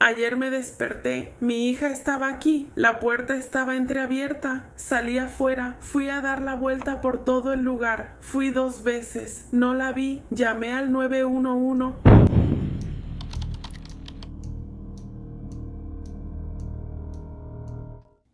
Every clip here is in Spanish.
Ayer me desperté, mi hija estaba aquí, la puerta estaba entreabierta, salí afuera, fui a dar la vuelta por todo el lugar, fui 2 veces, no la vi, llamé al 911.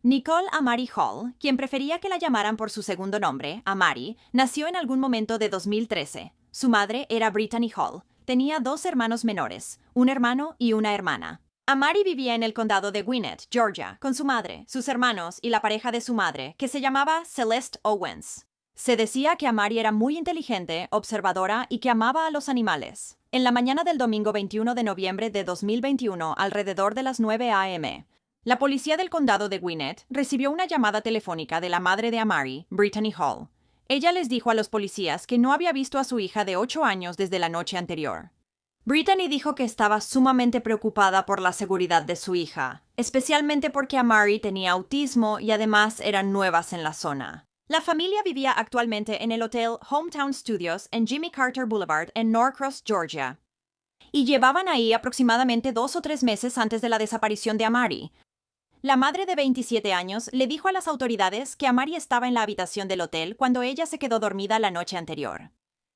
Nicole Amari Hall, quien prefería que la llamaran por su segundo nombre, Amari, nació en algún momento de 2013. Su madre era Brittany Hall. Tenía 2 hermanos menores, un hermano y una hermana. Amari vivía en el condado de Gwinnett, Georgia, con su madre, sus hermanos y la pareja de su madre, que se llamaba Celeste Owens. Se decía que Amari era muy inteligente, observadora y que amaba a los animales. En la mañana del domingo 21 de noviembre de 2021, alrededor de las 9 a.m., la policía del condado de Gwinnett recibió una llamada telefónica de la madre de Amari, Brittany Hall. Ella les dijo a los policías que no había visto a su hija de 8 años desde la noche anterior. Brittany dijo que estaba sumamente preocupada por la seguridad de su hija, especialmente porque Amari tenía autismo y además eran nuevas en la zona. La familia vivía actualmente en el hotel Hometown Studios en Jimmy Carter Boulevard en Norcross, Georgia. Y llevaban ahí aproximadamente 2 o 3 meses antes de la desaparición de Amari. La madre de 27 años le dijo a las autoridades que Amari estaba en la habitación del hotel cuando ella se quedó dormida la noche anterior.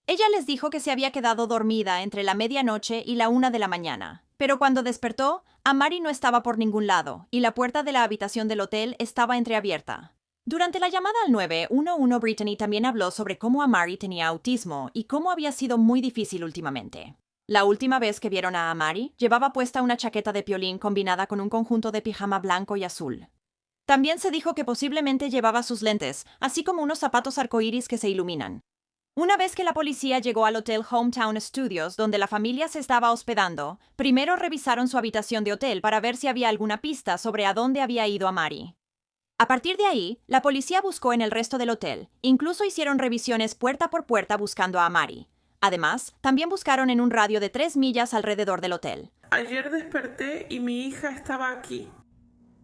Ella les dijo que se había quedado dormida entre la medianoche y la 1 de la mañana, pero cuando despertó, Amari no estaba por ningún lado y la puerta de la habitación del hotel estaba entreabierta. Durante la llamada al 911, Brittany también habló sobre cómo Amari tenía autismo y cómo había sido muy difícil últimamente. La última vez que vieron a Amari, llevaba puesta una chaqueta de piolín combinada con un conjunto de pijama blanco y azul. También se dijo que posiblemente llevaba sus lentes, así como unos zapatos arcoíris que se iluminan. Una vez que la policía llegó al hotel Hometown Studios, donde la familia se estaba hospedando, primero revisaron su habitación de hotel para ver si había alguna pista sobre a dónde había ido Amari. A partir de ahí, la policía buscó en el resto del hotel, incluso hicieron revisiones puerta por puerta buscando a Amari. Además, también buscaron en un radio de 3 millas alrededor del hotel. Ayer desperté y mi hija estaba aquí.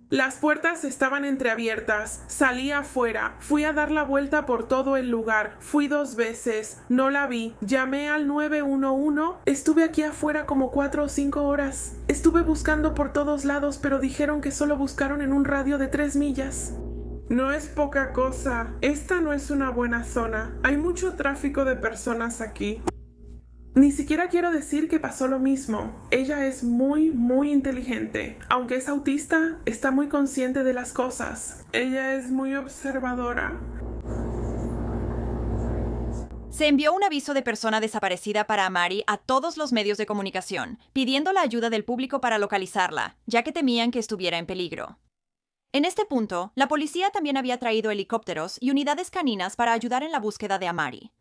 Las puertas estaban entreabiertas, salí afuera, fui a dar la vuelta por todo el lugar, fui 2 veces, no la vi, llamé al 911, estuve aquí afuera como 4 o 5 horas, estuve buscando por todos lados, pero dijeron que solo buscaron en un radio de 3 millas. No es poca cosa, esta no es una buena zona, hay mucho tráfico de personas aquí. Ni siquiera quiero decir que pasó lo mismo. Ella es muy inteligente. Aunque es autista, está muy consciente de las cosas. Ella es muy observadora. Se envió un aviso de persona desaparecida para Amari a todos los medios de comunicación, pidiendo la ayuda del público para localizarla, ya que temían que estuviera en peligro. En este punto, la policía también había traído helicópteros y unidades caninas para ayudar en la búsqueda de Amari.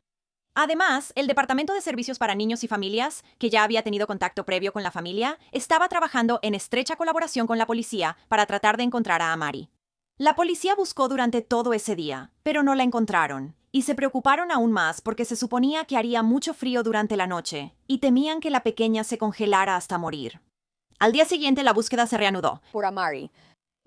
Además, el Departamento de Servicios para Niños y Familias, que ya había tenido contacto previo con la familia, estaba trabajando en estrecha colaboración con la policía para tratar de encontrar a Amari. La policía buscó durante todo ese día, pero no la encontraron, y se preocuparon aún más porque se suponía que haría mucho frío durante la noche, y temían que la pequeña se congelara hasta morir. Al día siguiente, la búsqueda se reanudó por Amari.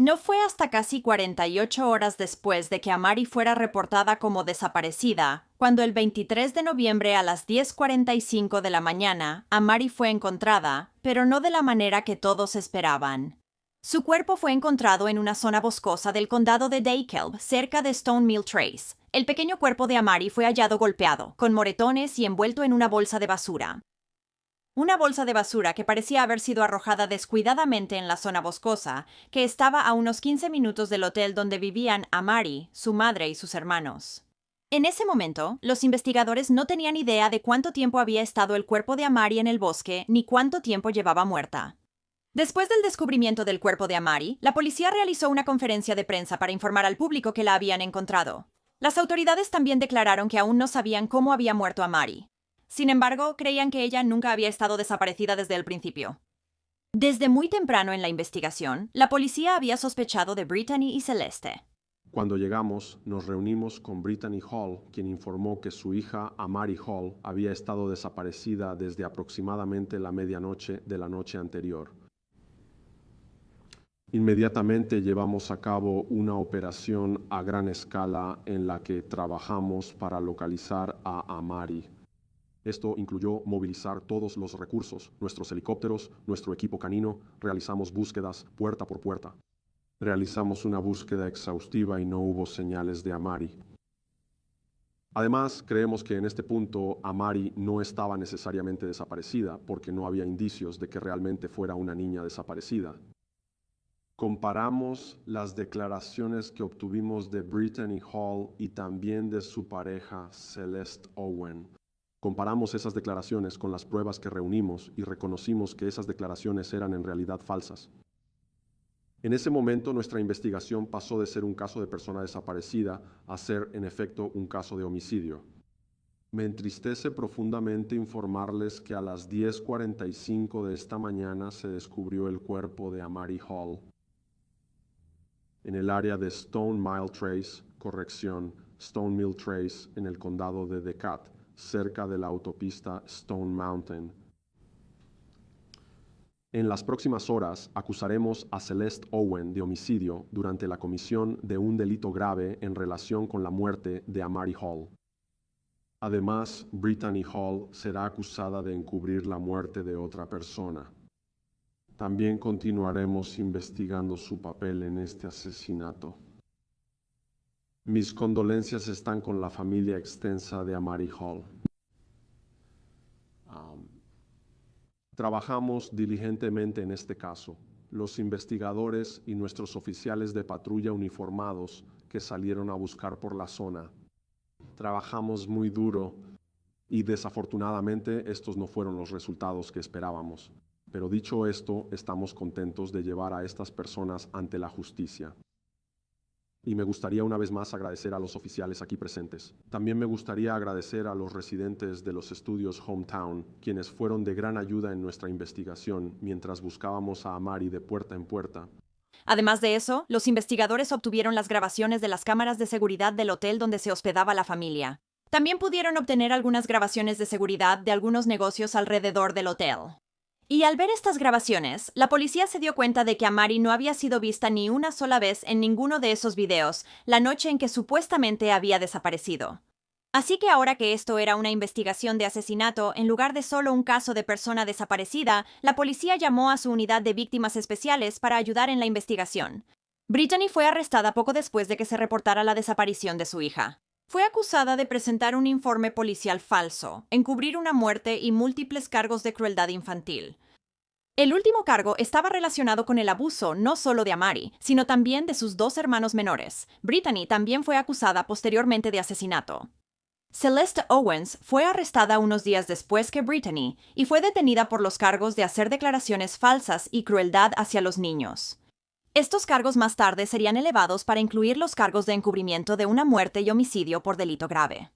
No fue hasta casi 48 horas después de que Amari fuera reportada como desaparecida, cuando el 23 de noviembre a las 10:45 de la mañana, Amari fue encontrada, pero no de la manera que todos esperaban. Su cuerpo fue encontrado en una zona boscosa del condado de DeKalb, cerca de Stone Mill Trace. El pequeño cuerpo de Amari fue hallado golpeado, con moretones y envuelto en una bolsa de basura. Una bolsa de basura que parecía haber sido arrojada descuidadamente en la zona boscosa, que estaba a unos 15 minutos del hotel donde vivían Amari, su madre y sus hermanos. En ese momento, los investigadores no tenían idea de cuánto tiempo había estado el cuerpo de Amari en el bosque ni cuánto tiempo llevaba muerta. Después del descubrimiento del cuerpo de Amari, la policía realizó una conferencia de prensa para informar al público que la habían encontrado. Las autoridades también declararon que aún no sabían cómo había muerto Amari. Sin embargo, creían que ella nunca había estado desaparecida desde el principio. Desde muy temprano en la investigación, la policía había sospechado de Brittany y Celeste. Cuando llegamos, nos reunimos con Brittany Hall, quien informó que su hija, Amari Hall, había estado desaparecida desde aproximadamente la medianoche de la noche anterior. Inmediatamente llevamos a cabo una operación a gran escala en la que trabajamos para localizar a Amari. Esto incluyó movilizar todos los recursos, nuestros helicópteros, nuestro equipo canino, realizamos búsquedas puerta por puerta. Realizamos una búsqueda exhaustiva y no hubo señales de Amari. Además, creemos que en este punto Amari no estaba necesariamente desaparecida porque no había indicios de que realmente fuera una niña desaparecida. Comparamos las declaraciones que obtuvimos de Brittany Hall y también de su pareja Celeste Owen. Comparamos esas declaraciones con las pruebas que reunimos y reconocimos que esas declaraciones eran en realidad falsas. En ese momento nuestra investigación pasó de ser un caso de persona desaparecida a ser en efecto un caso de homicidio. Me entristece profundamente informarles que a las 10:45 de esta mañana se descubrió el cuerpo de Amari Hall en el área de Stone Mill Trace, en el condado de DeKalb, cerca de la autopista Stone Mountain. En las próximas horas acusaremos a Celeste Owen de homicidio durante la comisión de un delito grave en relación con la muerte de Amari Hall. Además, Brittany Hall será acusada de encubrir la muerte de otra persona. También continuaremos investigando su papel en este asesinato. Mis condolencias están con la familia extensa de Amari Hall. Trabajamos diligentemente en este caso, los investigadores y nuestros oficiales de patrulla uniformados que salieron a buscar por la zona. Trabajamos muy duro y desafortunadamente estos no fueron los resultados que esperábamos. Pero dicho esto, estamos contentos de llevar a estas personas ante la justicia. Y me gustaría una vez más agradecer a los oficiales aquí presentes. También me gustaría agradecer a los residentes de los estudios Hometown, quienes fueron de gran ayuda en nuestra investigación mientras buscábamos a Amari de puerta en puerta. Además de eso, los investigadores obtuvieron las grabaciones de las cámaras de seguridad del hotel donde se hospedaba la familia. También pudieron obtener algunas grabaciones de seguridad de algunos negocios alrededor del hotel. Y al ver estas grabaciones, la policía se dio cuenta de que Amari no había sido vista ni una sola vez en ninguno de esos videos la noche en que supuestamente había desaparecido. Así que ahora que esto era una investigación de asesinato en lugar de solo un caso de persona desaparecida, la policía llamó a su unidad de víctimas especiales para ayudar en la investigación. Brittany fue arrestada poco después de que se reportara la desaparición de su hija. Fue acusada de presentar un informe policial falso, encubrir una muerte y múltiples cargos de crueldad infantil. El último cargo estaba relacionado con el abuso no solo de Amari, sino también de sus dos hermanos menores. Brittany también fue acusada posteriormente de asesinato. Celeste Owens fue arrestada unos días después que Brittany y fue detenida por los cargos de hacer declaraciones falsas y crueldad hacia los niños. Estos cargos más tarde serían elevados para incluir los cargos de encubrimiento de una muerte y homicidio por delito grave.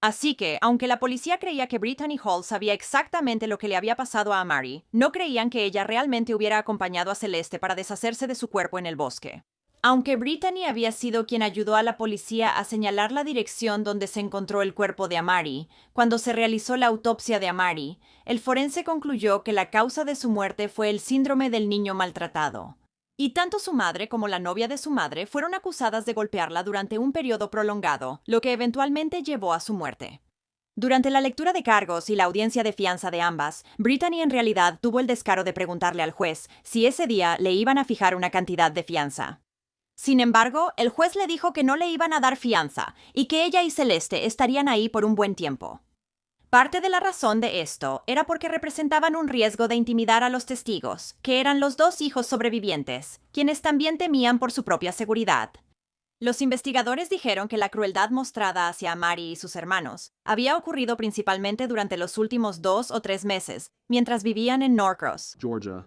Así que, aunque la policía creía que Brittany Hall sabía exactamente lo que le había pasado a Amari, no creían que ella realmente hubiera acompañado a Celeste para deshacerse de su cuerpo en el bosque. Aunque Brittany había sido quien ayudó a la policía a señalar la dirección donde se encontró el cuerpo de Amari, cuando se realizó la autopsia de Amari, el forense concluyó que la causa de su muerte fue el síndrome del niño maltratado. Y tanto su madre como la novia de su madre fueron acusadas de golpearla durante un periodo prolongado, lo que eventualmente llevó a su muerte. Durante la lectura de cargos y la audiencia de fianza de ambas, Brittany en realidad tuvo el descaro de preguntarle al juez si ese día le iban a fijar una cantidad de fianza. Sin embargo, el juez le dijo que no le iban a dar fianza y que ella y Celeste estarían ahí por un buen tiempo. Parte de la razón de esto era porque representaban un riesgo de intimidar a los testigos, que eran los dos hijos sobrevivientes, quienes también temían por su propia seguridad. Los investigadores dijeron que la crueldad mostrada hacia Amari y sus hermanos había ocurrido principalmente durante los últimos 2 o 3 meses, mientras vivían en Norcross, Georgia.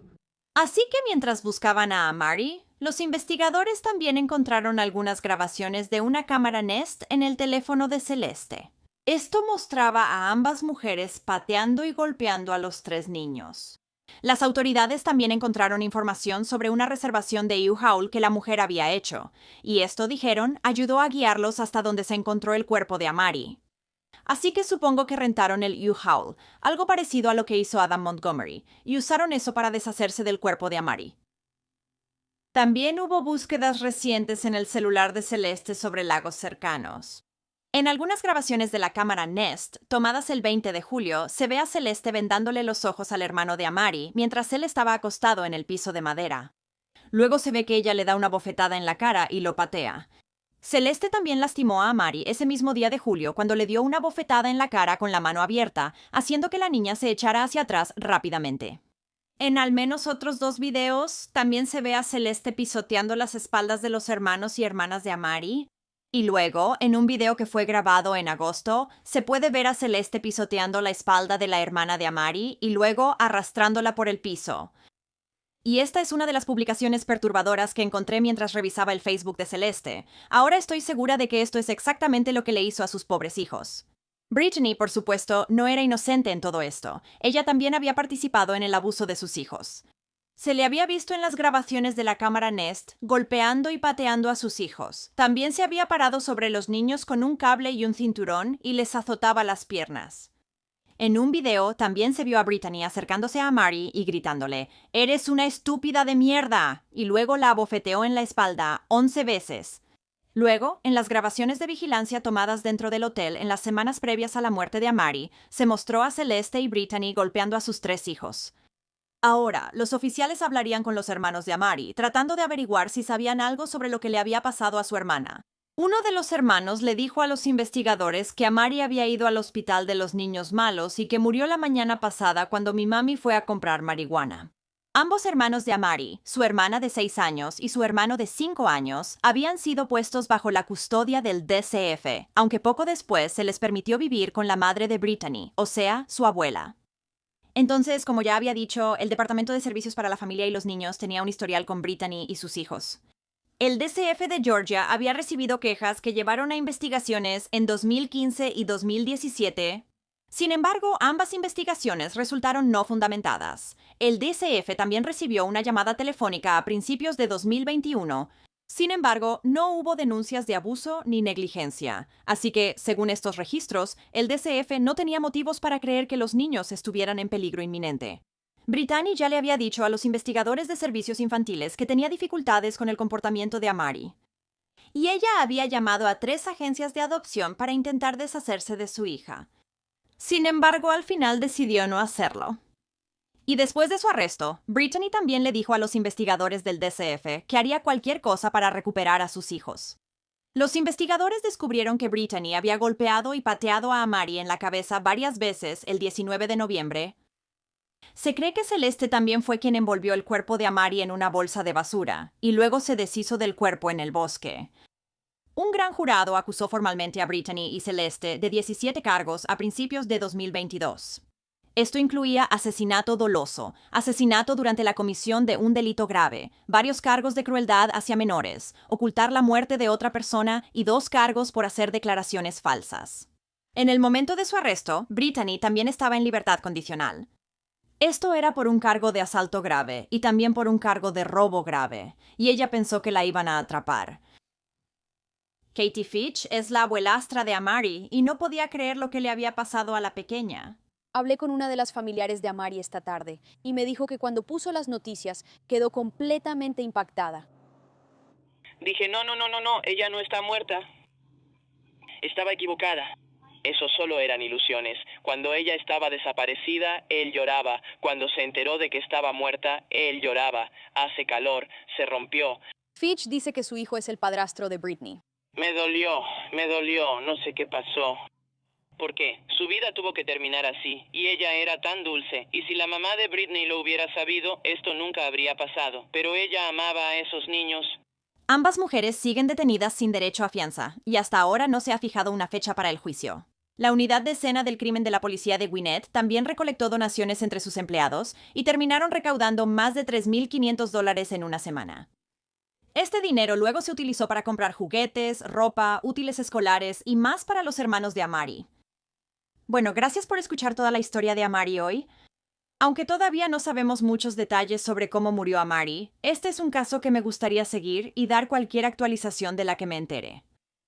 Así que mientras buscaban a Amari, los investigadores también encontraron algunas grabaciones de una cámara Nest en el teléfono de Celeste. Esto mostraba a ambas mujeres pateando y golpeando a los 3 niños. Las autoridades también encontraron información sobre una reservación de U-Haul que la mujer había hecho, y esto, dijeron, ayudó a guiarlos hasta donde se encontró el cuerpo de Amari. Así que supongo que rentaron el U-Haul, algo parecido a lo que hizo Adam Montgomery, y usaron eso para deshacerse del cuerpo de Amari. También hubo búsquedas recientes en el celular de Celeste sobre lagos cercanos. En algunas grabaciones de la cámara Nest, tomadas el 20 de julio, se ve a Celeste vendándole los ojos al hermano de Amari mientras él estaba acostado en el piso de madera. Luego se ve que ella le da una bofetada en la cara y lo patea. Celeste también lastimó a Amari ese mismo día de julio cuando le dio una bofetada en la cara con la mano abierta, haciendo que la niña se echara hacia atrás rápidamente. En al menos otros 2 videos, también se ve a Celeste pisoteando las espaldas de los hermanos y hermanas de Amari. Y luego, en un video que fue grabado en agosto, se puede ver a Celeste pisoteando la espalda de la hermana de Amari y luego arrastrándola por el piso. Y esta es una de las publicaciones perturbadoras que encontré mientras revisaba el Facebook de Celeste. Ahora estoy segura de que esto es exactamente lo que le hizo a sus pobres hijos. Brittany, por supuesto, no era inocente en todo esto. Ella también había participado en el abuso de sus hijos. Se le había visto en las grabaciones de la cámara Nest golpeando y pateando a sus hijos. También se había parado sobre los niños con un cable y un cinturón y les azotaba las piernas. En un video también se vio a Brittany acercándose a Amari y gritándole, «¡Eres una estúpida de mierda!», y luego la abofeteó en la espalda 11 veces. Luego, en las grabaciones de vigilancia tomadas dentro del hotel en las semanas previas a la muerte de Amari, se mostró a Celeste y Brittany golpeando a sus 3 hijos. Ahora, los oficiales hablarían con los hermanos de Amari, tratando de averiguar si sabían algo sobre lo que le había pasado a su hermana. Uno de los hermanos le dijo a los investigadores que Amari había ido al hospital de los niños malos y que murió la mañana pasada cuando mi mami fue a comprar marihuana. Ambos hermanos de Amari, su hermana de 6 años y su hermano de 5 años, habían sido puestos bajo la custodia del DCF, aunque poco después se les permitió vivir con la madre de Brittany, o sea, su abuela. Entonces, como ya había dicho, el Departamento de Servicios para la Familia y los Niños tenía un historial con Brittany y sus hijos. El DCF de Georgia había recibido quejas que llevaron a investigaciones en 2015 y 2017. Sin embargo, ambas investigaciones resultaron no fundamentadas. El DCF también recibió una llamada telefónica a principios de 2021. Sin embargo, no hubo denuncias de abuso ni negligencia. Así que, según estos registros, el DCF no tenía motivos para creer que los niños estuvieran en peligro inminente. Brittany ya le había dicho a los investigadores de servicios infantiles que tenía dificultades con el comportamiento de Amari. Y ella había llamado a 3 agencias de adopción para intentar deshacerse de su hija. Sin embargo, al final decidió no hacerlo. Y después de su arresto, Brittany también le dijo a los investigadores del DCF que haría cualquier cosa para recuperar a sus hijos. Los investigadores descubrieron que Brittany había golpeado y pateado a Amari en la cabeza varias veces el 19 de noviembre. Se cree que Celeste también fue quien envolvió el cuerpo de Amari en una bolsa de basura y luego se deshizo del cuerpo en el bosque. Un gran jurado acusó formalmente a Brittany y Celeste de 17 cargos a principios de 2022. Esto incluía asesinato doloso, asesinato durante la comisión de un delito grave, varios cargos de crueldad hacia menores, ocultar la muerte de otra persona y 2 cargos por hacer declaraciones falsas. En el momento de su arresto, Brittany también estaba en libertad condicional. Esto era por un cargo de asalto grave y también por un cargo de robo grave, y ella pensó que la iban a atrapar. Katie Fitch es la abuelastra de Amari y no podía creer lo que le había pasado a la pequeña. Hablé con una de las familiares de Amari esta tarde y me dijo que cuando puso las noticias quedó completamente impactada. Dije, no, ella no está muerta. Estaba equivocada. Eso solo eran ilusiones. Cuando ella estaba desaparecida, él lloraba. Cuando se enteró de que estaba muerta, él lloraba. Hace calor, se rompió. Fitch dice que su hijo es el padrastro de Brittany. Me dolió, no sé qué pasó. ¿Por qué? Su vida tuvo que terminar así, y ella era tan dulce, y si la mamá de Brittany lo hubiera sabido, esto nunca habría pasado. Pero ella amaba a esos niños. Ambas mujeres siguen detenidas sin derecho a fianza, y hasta ahora no se ha fijado una fecha para el juicio. La unidad de escena del crimen de la policía de Gwinnett también recolectó donaciones entre sus empleados y terminaron recaudando más de $3,500 en una semana. Este dinero luego se utilizó para comprar juguetes, ropa, útiles escolares y más para los hermanos de Amari. Bueno, gracias por escuchar toda la historia de Amari hoy. Aunque todavía no sabemos muchos detalles sobre cómo murió Amari, este es un caso que me gustaría seguir y dar cualquier actualización de la que me entere.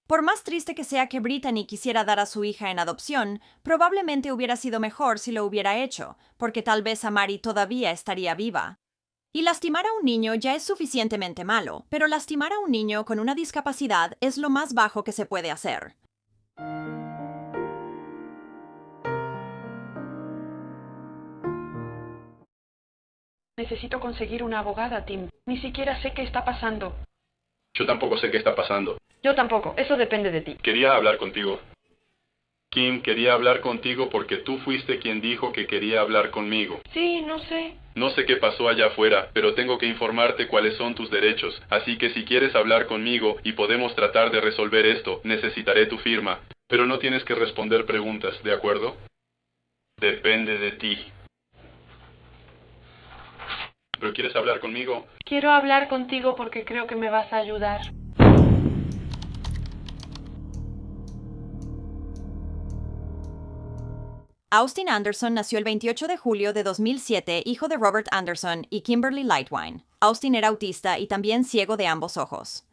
Por más triste que sea que Brittany quisiera dar a su hija en adopción, probablemente hubiera sido mejor si lo hubiera hecho, porque tal vez Amari todavía estaría viva. Y lastimar a un niño ya es suficientemente malo, pero lastimar a un niño con una discapacidad es lo más bajo que se puede hacer. Necesito conseguir una abogada, Tim. Ni siquiera sé qué está pasando. Yo tampoco sé qué está pasando. Yo tampoco. Eso depende de ti. Quería hablar contigo. Kim, quería hablar contigo porque tú fuiste quien dijo que quería hablar conmigo. Sí, no sé. No sé qué pasó allá afuera, pero tengo que informarte cuáles son tus derechos. Así que si quieres hablar conmigo y podemos tratar de resolver esto, necesitaré tu firma. Pero no tienes que responder preguntas, ¿de acuerdo? Depende de ti. ¿Pero quieres hablar conmigo? Quiero hablar contigo porque creo que me vas a ayudar. Austin Anderson nació el 28 de julio de 2007, hijo de Robert Anderson y Kimberly Lightwine. Austin era autista y también ciego de ambos ojos.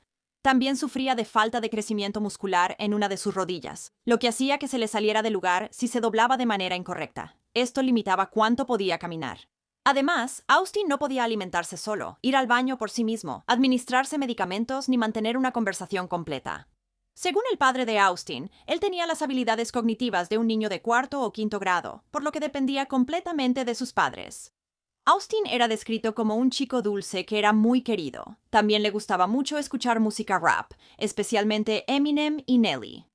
También sufría de falta de crecimiento muscular en una de sus rodillas, lo que hacía que se le saliera del lugar si se doblaba de manera incorrecta. Esto limitaba cuánto podía caminar. Además, Austin no podía alimentarse solo, ir al baño por sí mismo, administrarse medicamentos ni mantener una conversación completa. Según el padre de Austin, él tenía las habilidades cognitivas de un niño de cuarto o quinto grado, por lo que dependía completamente de sus padres. Austin era descrito como un chico dulce que era muy querido. También le gustaba mucho escuchar música rap, especialmente Eminem y Nelly.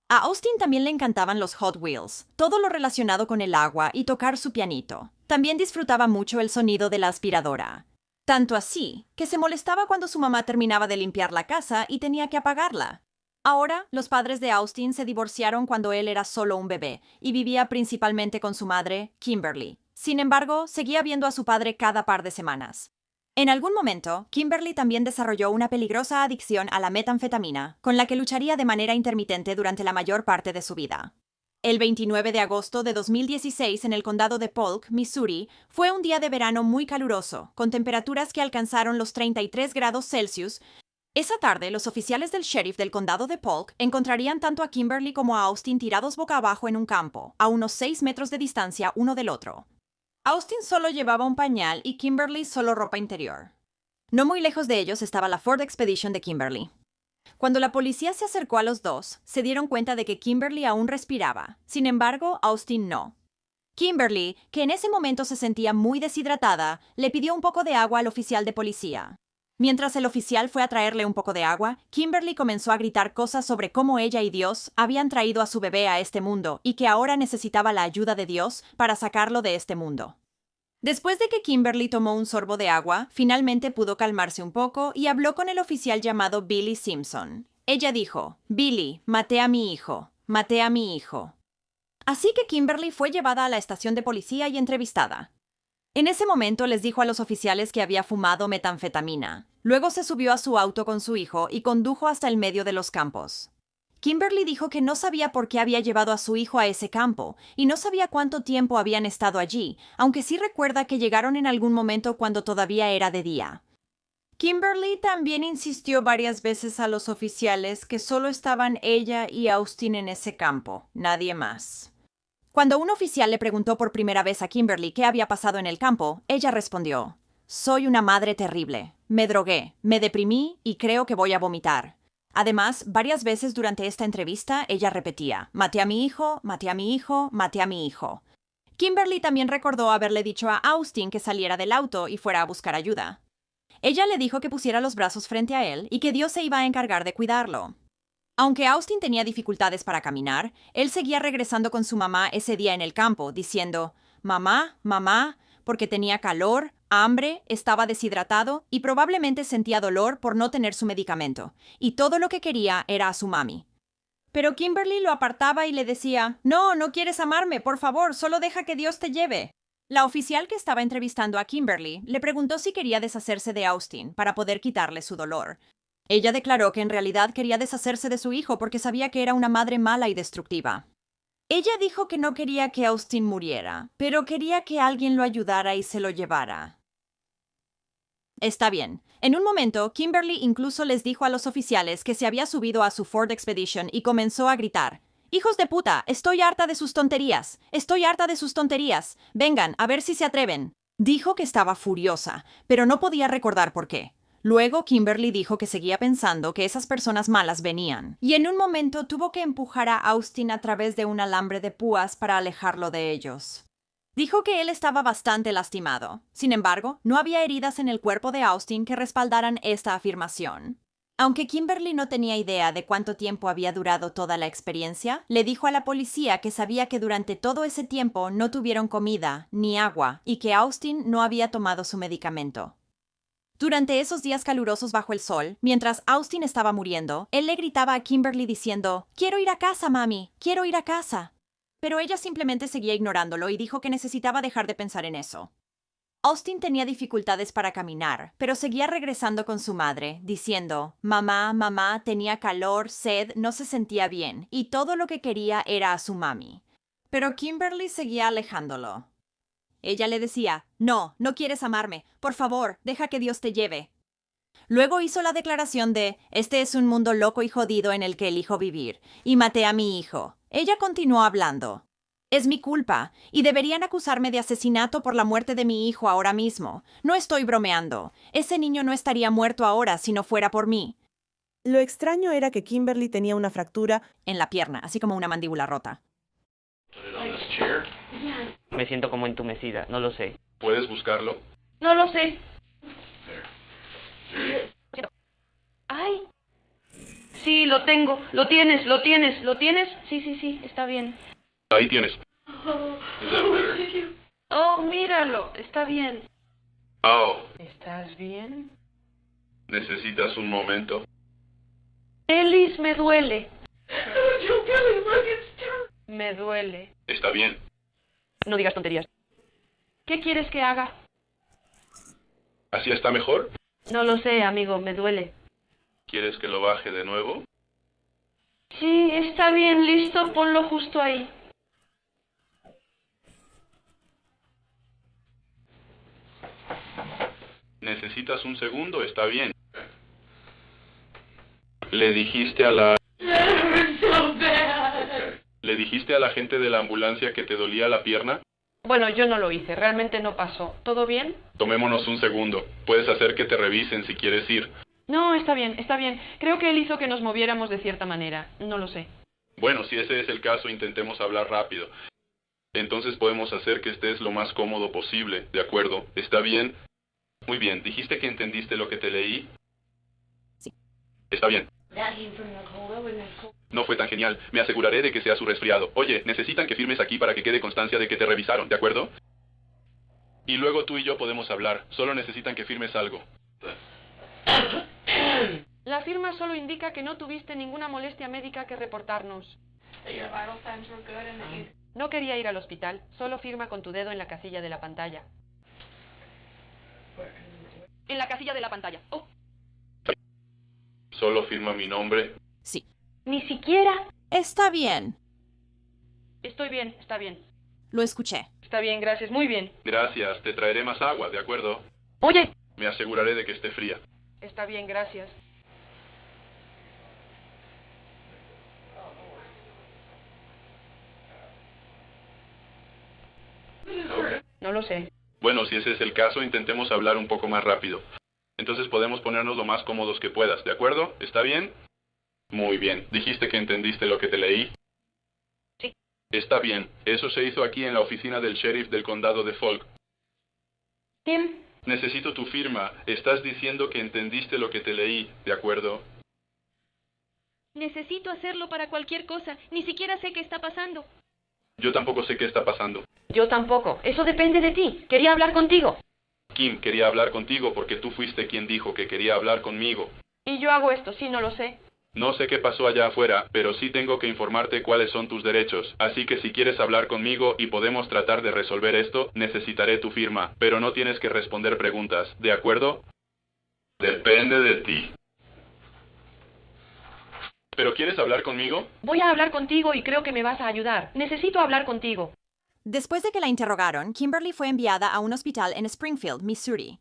A Austin también le encantaban los Hot Wheels, todo lo relacionado con el agua y tocar su pianito. También disfrutaba mucho el sonido de la aspiradora. Tanto así, que se molestaba cuando su mamá terminaba de limpiar la casa y tenía que apagarla. Ahora, los padres de Austin se divorciaron cuando él era solo un bebé y vivía principalmente con su madre, Kimberly. Sin embargo, seguía viendo a su padre cada par de semanas. En algún momento, Kimberly también desarrolló una peligrosa adicción a la metanfetamina, con la que lucharía de manera intermitente durante la mayor parte de su vida. El 29 de agosto de 2016 en el condado de Polk, Missouri, fue un día de verano muy caluroso, con temperaturas que alcanzaron los 33 grados Celsius. Esa tarde, los oficiales del sheriff del condado de Polk encontrarían tanto a Kimberly como a Austin tirados boca abajo en un campo, a unos 6 metros de distancia uno del otro. Austin solo llevaba un pañal y Kimberly solo ropa interior. No muy lejos de ellos estaba la Ford Expedition de Kimberly. Cuando la policía se acercó a los dos, se dieron cuenta de que Kimberly aún respiraba. Sin embargo, Austin no. Kimberly, que en ese momento se sentía muy deshidratada, le pidió un poco de agua al oficial de policía. Mientras el oficial fue a traerle un poco de agua, Kimberly comenzó a gritar cosas sobre cómo ella y Dios habían traído a su bebé a este mundo y que ahora necesitaba la ayuda de Dios para sacarlo de este mundo. Después de que Kimberly tomó un sorbo de agua, finalmente pudo calmarse un poco y habló con el oficial llamado Billy Simpson. Ella dijo, «Billy, maté a mi hijo, maté a mi hijo». Así que Kimberly fue llevada a la estación de policía y entrevistada. En ese momento les dijo a los oficiales que había fumado metanfetamina. Luego se subió a su auto con su hijo y condujo hasta el medio de los campos. Kimberly dijo que no sabía por qué había llevado a su hijo a ese campo y no sabía cuánto tiempo habían estado allí, aunque sí recuerda que llegaron en algún momento cuando todavía era de día. Kimberly también insistió varias veces a los oficiales que solo estaban ella y Austin en ese campo, nadie más. Cuando un oficial le preguntó por primera vez a Kimberly qué había pasado en el campo, ella respondió, «Soy una madre terrible. Me drogué, me deprimí y creo que voy a vomitar». Además, varias veces durante esta entrevista, ella repetía, «Maté a mi hijo, maté a mi hijo, maté a mi hijo». Kimberly también recordó haberle dicho a Austin que saliera del auto y fuera a buscar ayuda. Ella le dijo que pusiera los brazos frente a él y que Dios se iba a encargar de cuidarlo. Aunque Austin tenía dificultades para caminar, él seguía regresando con su mamá ese día en el campo, diciendo, «Mamá, mamá», porque tenía calor, hambre, estaba deshidratado y probablemente sentía dolor por no tener su medicamento, y todo lo que quería era a su mami. Pero Kimberly lo apartaba y le decía, «No, no quieres amarme, por favor, solo deja que Dios te lleve». La oficial que estaba entrevistando a Kimberly le preguntó si quería deshacerse de Austin para poder quitarle su dolor. Ella declaró que en realidad quería deshacerse de su hijo porque sabía que era una madre mala y destructiva. Ella dijo que no quería que Austin muriera, pero quería que alguien lo ayudara y se lo llevara. Está bien. En un momento, Kimberly incluso les dijo a los oficiales que se había subido a su Ford Expedition y comenzó a gritar, «¡Hijos de puta! ¡Estoy harta de sus tonterías! ¡Estoy harta de sus tonterías! ¡Vengan, a ver si se atreven!». Dijo que estaba furiosa, pero no podía recordar por qué. Luego Kimberly dijo que seguía pensando que esas personas malas venían, y en un momento tuvo que empujar a Austin a través de un alambre de púas para alejarlo de ellos. Dijo que él estaba bastante lastimado. Sin embargo, no había heridas en el cuerpo de Austin que respaldaran esta afirmación. Aunque Kimberly no tenía idea de cuánto tiempo había durado toda la experiencia, le dijo a la policía que sabía que durante todo ese tiempo no tuvieron comida ni agua y que Austin no había tomado su medicamento. Durante esos días calurosos bajo el sol, mientras Austin estaba muriendo, él le gritaba a Kimberly diciendo, «Quiero ir a casa, mami, quiero ir a casa». Pero ella simplemente seguía ignorándolo y dijo que necesitaba dejar de pensar en eso. Austin tenía dificultades para caminar, pero seguía regresando con su madre, diciendo, «Mamá, mamá, tenía calor, sed, no se sentía bien, y todo lo que quería era a su mami». Pero Kimberly seguía alejándolo. Ella le decía, «No, no quieres amarme. Por favor, deja que Dios te lleve». Luego hizo la declaración de, «Este es un mundo loco y jodido en el que elijo vivir, y maté a mi hijo». Ella continuó hablando. «Es mi culpa, y deberían acusarme de asesinato por la muerte de mi hijo ahora mismo. No estoy bromeando. Ese niño no estaría muerto ahora si no fuera por mí». Lo extraño era que Kimberly tenía una fractura En la pierna, así como una mandíbula rota. Me siento como entumecida, no lo sé. ¿Puedes buscarlo? No lo sé. ¡Ay! Sí, lo tengo. Lo tienes, lo tienes, lo tienes. Sí, sí, sí, está bien. Ahí tienes. Is that better? Oh, míralo, está bien. Oh, ¿Estás bien? ¿necesitas un momento? Ellis, me duele. Me duele. Está bien. No digas tonterías. ¿Qué quieres que haga? ¿Así está mejor? No lo sé, amigo, me duele. ¿Quieres que lo baje de nuevo? Sí, está bien, listo, ponlo justo ahí. ¿Necesitas un segundo? Está bien. ¿Le dijiste a la... ¿Le dijiste a la gente de la ambulancia que te dolía la pierna? Bueno, yo no lo hice, realmente no pasó. ¿Todo bien? Tomémonos un segundo. Puedes hacer que te revisen si quieres ir. No, está bien, está bien. Creo que él hizo que nos moviéramos de cierta manera. No lo sé. Bueno, si ese es el caso, intentemos hablar rápido. Entonces podemos hacer que estés lo más cómodo posible, ¿de acuerdo? ¿Está bien? Muy bien. ¿Dijiste que entendiste lo que te leí? Sí. Está bien. No fue tan genial. Me aseguraré de que sea su resfriado. Oye, necesitan que firmes aquí para que quede constancia de que te revisaron, ¿de acuerdo? Y luego tú y yo podemos hablar. Solo necesitan que firmes algo. La firma solo indica que no tuviste ninguna molestia médica que reportarnos. No quería ir al hospital. Solo firma con tu dedo en la casilla de la pantalla. En la casilla de la pantalla. Oh. Solo firma mi nombre. Sí. Ni siquiera. Está bien. Estoy bien, está bien. Lo escuché. Está bien, gracias, muy bien. Gracias. Te traeré más agua, ¿de acuerdo? Oye. Me aseguraré de que esté fría. Está bien, gracias. No lo sé. Bueno, si ese es el caso, intentemos hablar un poco más rápido. Entonces podemos ponernos lo más cómodos que puedas, ¿de acuerdo? ¿Está bien? Muy bien. ¿Dijiste que entendiste lo que te leí? Sí. Está bien. Eso se hizo aquí en la oficina del sheriff del condado de Falk. Tim. Necesito tu firma. Estás diciendo que entendiste lo que te leí, ¿de acuerdo? Necesito hacerlo para cualquier cosa. Ni siquiera sé qué está pasando. Yo tampoco sé qué está pasando. Yo tampoco. Eso depende de ti. Quería hablar contigo. Kim, quería hablar contigo porque tú fuiste quien dijo que quería hablar conmigo. Y yo hago esto, sí, no lo sé. No sé qué pasó allá afuera, pero sí tengo que informarte cuáles son tus derechos. Así que si quieres hablar conmigo y podemos tratar de resolver esto, necesitaré tu firma. Pero no tienes que responder preguntas, ¿de acuerdo? Depende de ti. ¿Pero quieres hablar conmigo? Voy a hablar contigo y creo que me vas a ayudar. Necesito hablar contigo. Después de que la interrogaron, Kimberly fue enviada a un hospital en Springfield, Missouri.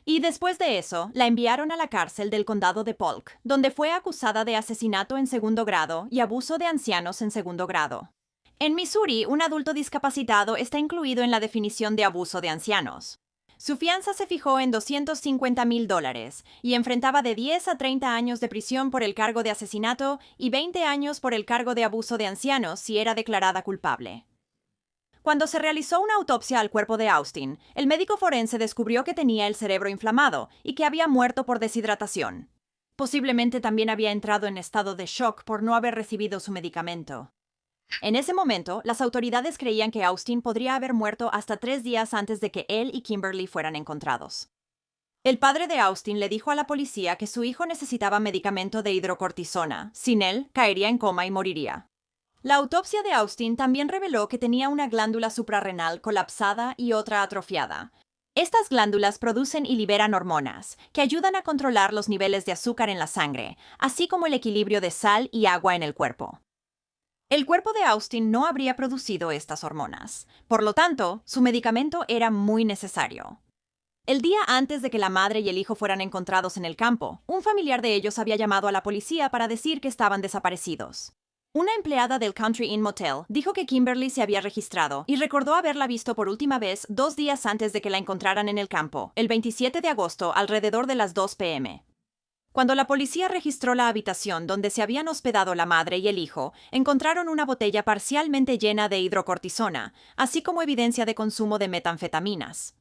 Y después de eso, la enviaron a la cárcel del condado de Polk, donde fue acusada de asesinato en segundo grado y abuso de ancianos en segundo grado. En Missouri, un adulto discapacitado está incluido en la definición de abuso de ancianos. Su fianza se fijó en $250,000 y enfrentaba de 10 a 30 años de prisión por el cargo de asesinato y 20 años por el cargo de abuso de ancianos si era declarada culpable. Cuando se realizó una autopsia al cuerpo de Austin, el médico forense descubrió que tenía el cerebro inflamado y que había muerto por deshidratación. Posiblemente también había entrado en estado de shock por no haber recibido su medicamento. En ese momento, las autoridades creían que Austin podría haber muerto hasta 3 días antes de que él y Kimberly fueran encontrados. El padre de Austin le dijo a la policía que su hijo necesitaba medicamento de hidrocortisona. Sin él, caería en coma y moriría. La autopsia de Austin también reveló que tenía una glándula suprarrenal colapsada y otra atrofiada. Estas glándulas producen y liberan hormonas, que ayudan a controlar los niveles de azúcar en la sangre, así como el equilibrio de sal y agua en el cuerpo. El cuerpo de Austin no habría producido estas hormonas. Por lo tanto, su medicamento era muy necesario. El día antes de que la madre y el hijo fueran encontrados en el campo, un familiar de ellos había llamado a la policía para decir que estaban desaparecidos. Una empleada del Country Inn Motel dijo que Kimberly se había registrado y recordó haberla visto por última vez 2 días antes de que la encontraran en el campo, el 27 de agosto, alrededor de las 2 p.m. Cuando la policía registró la habitación donde se habían hospedado la madre y el hijo, encontraron una botella parcialmente llena de hidrocortisona, así como evidencia de consumo de metanfetaminas.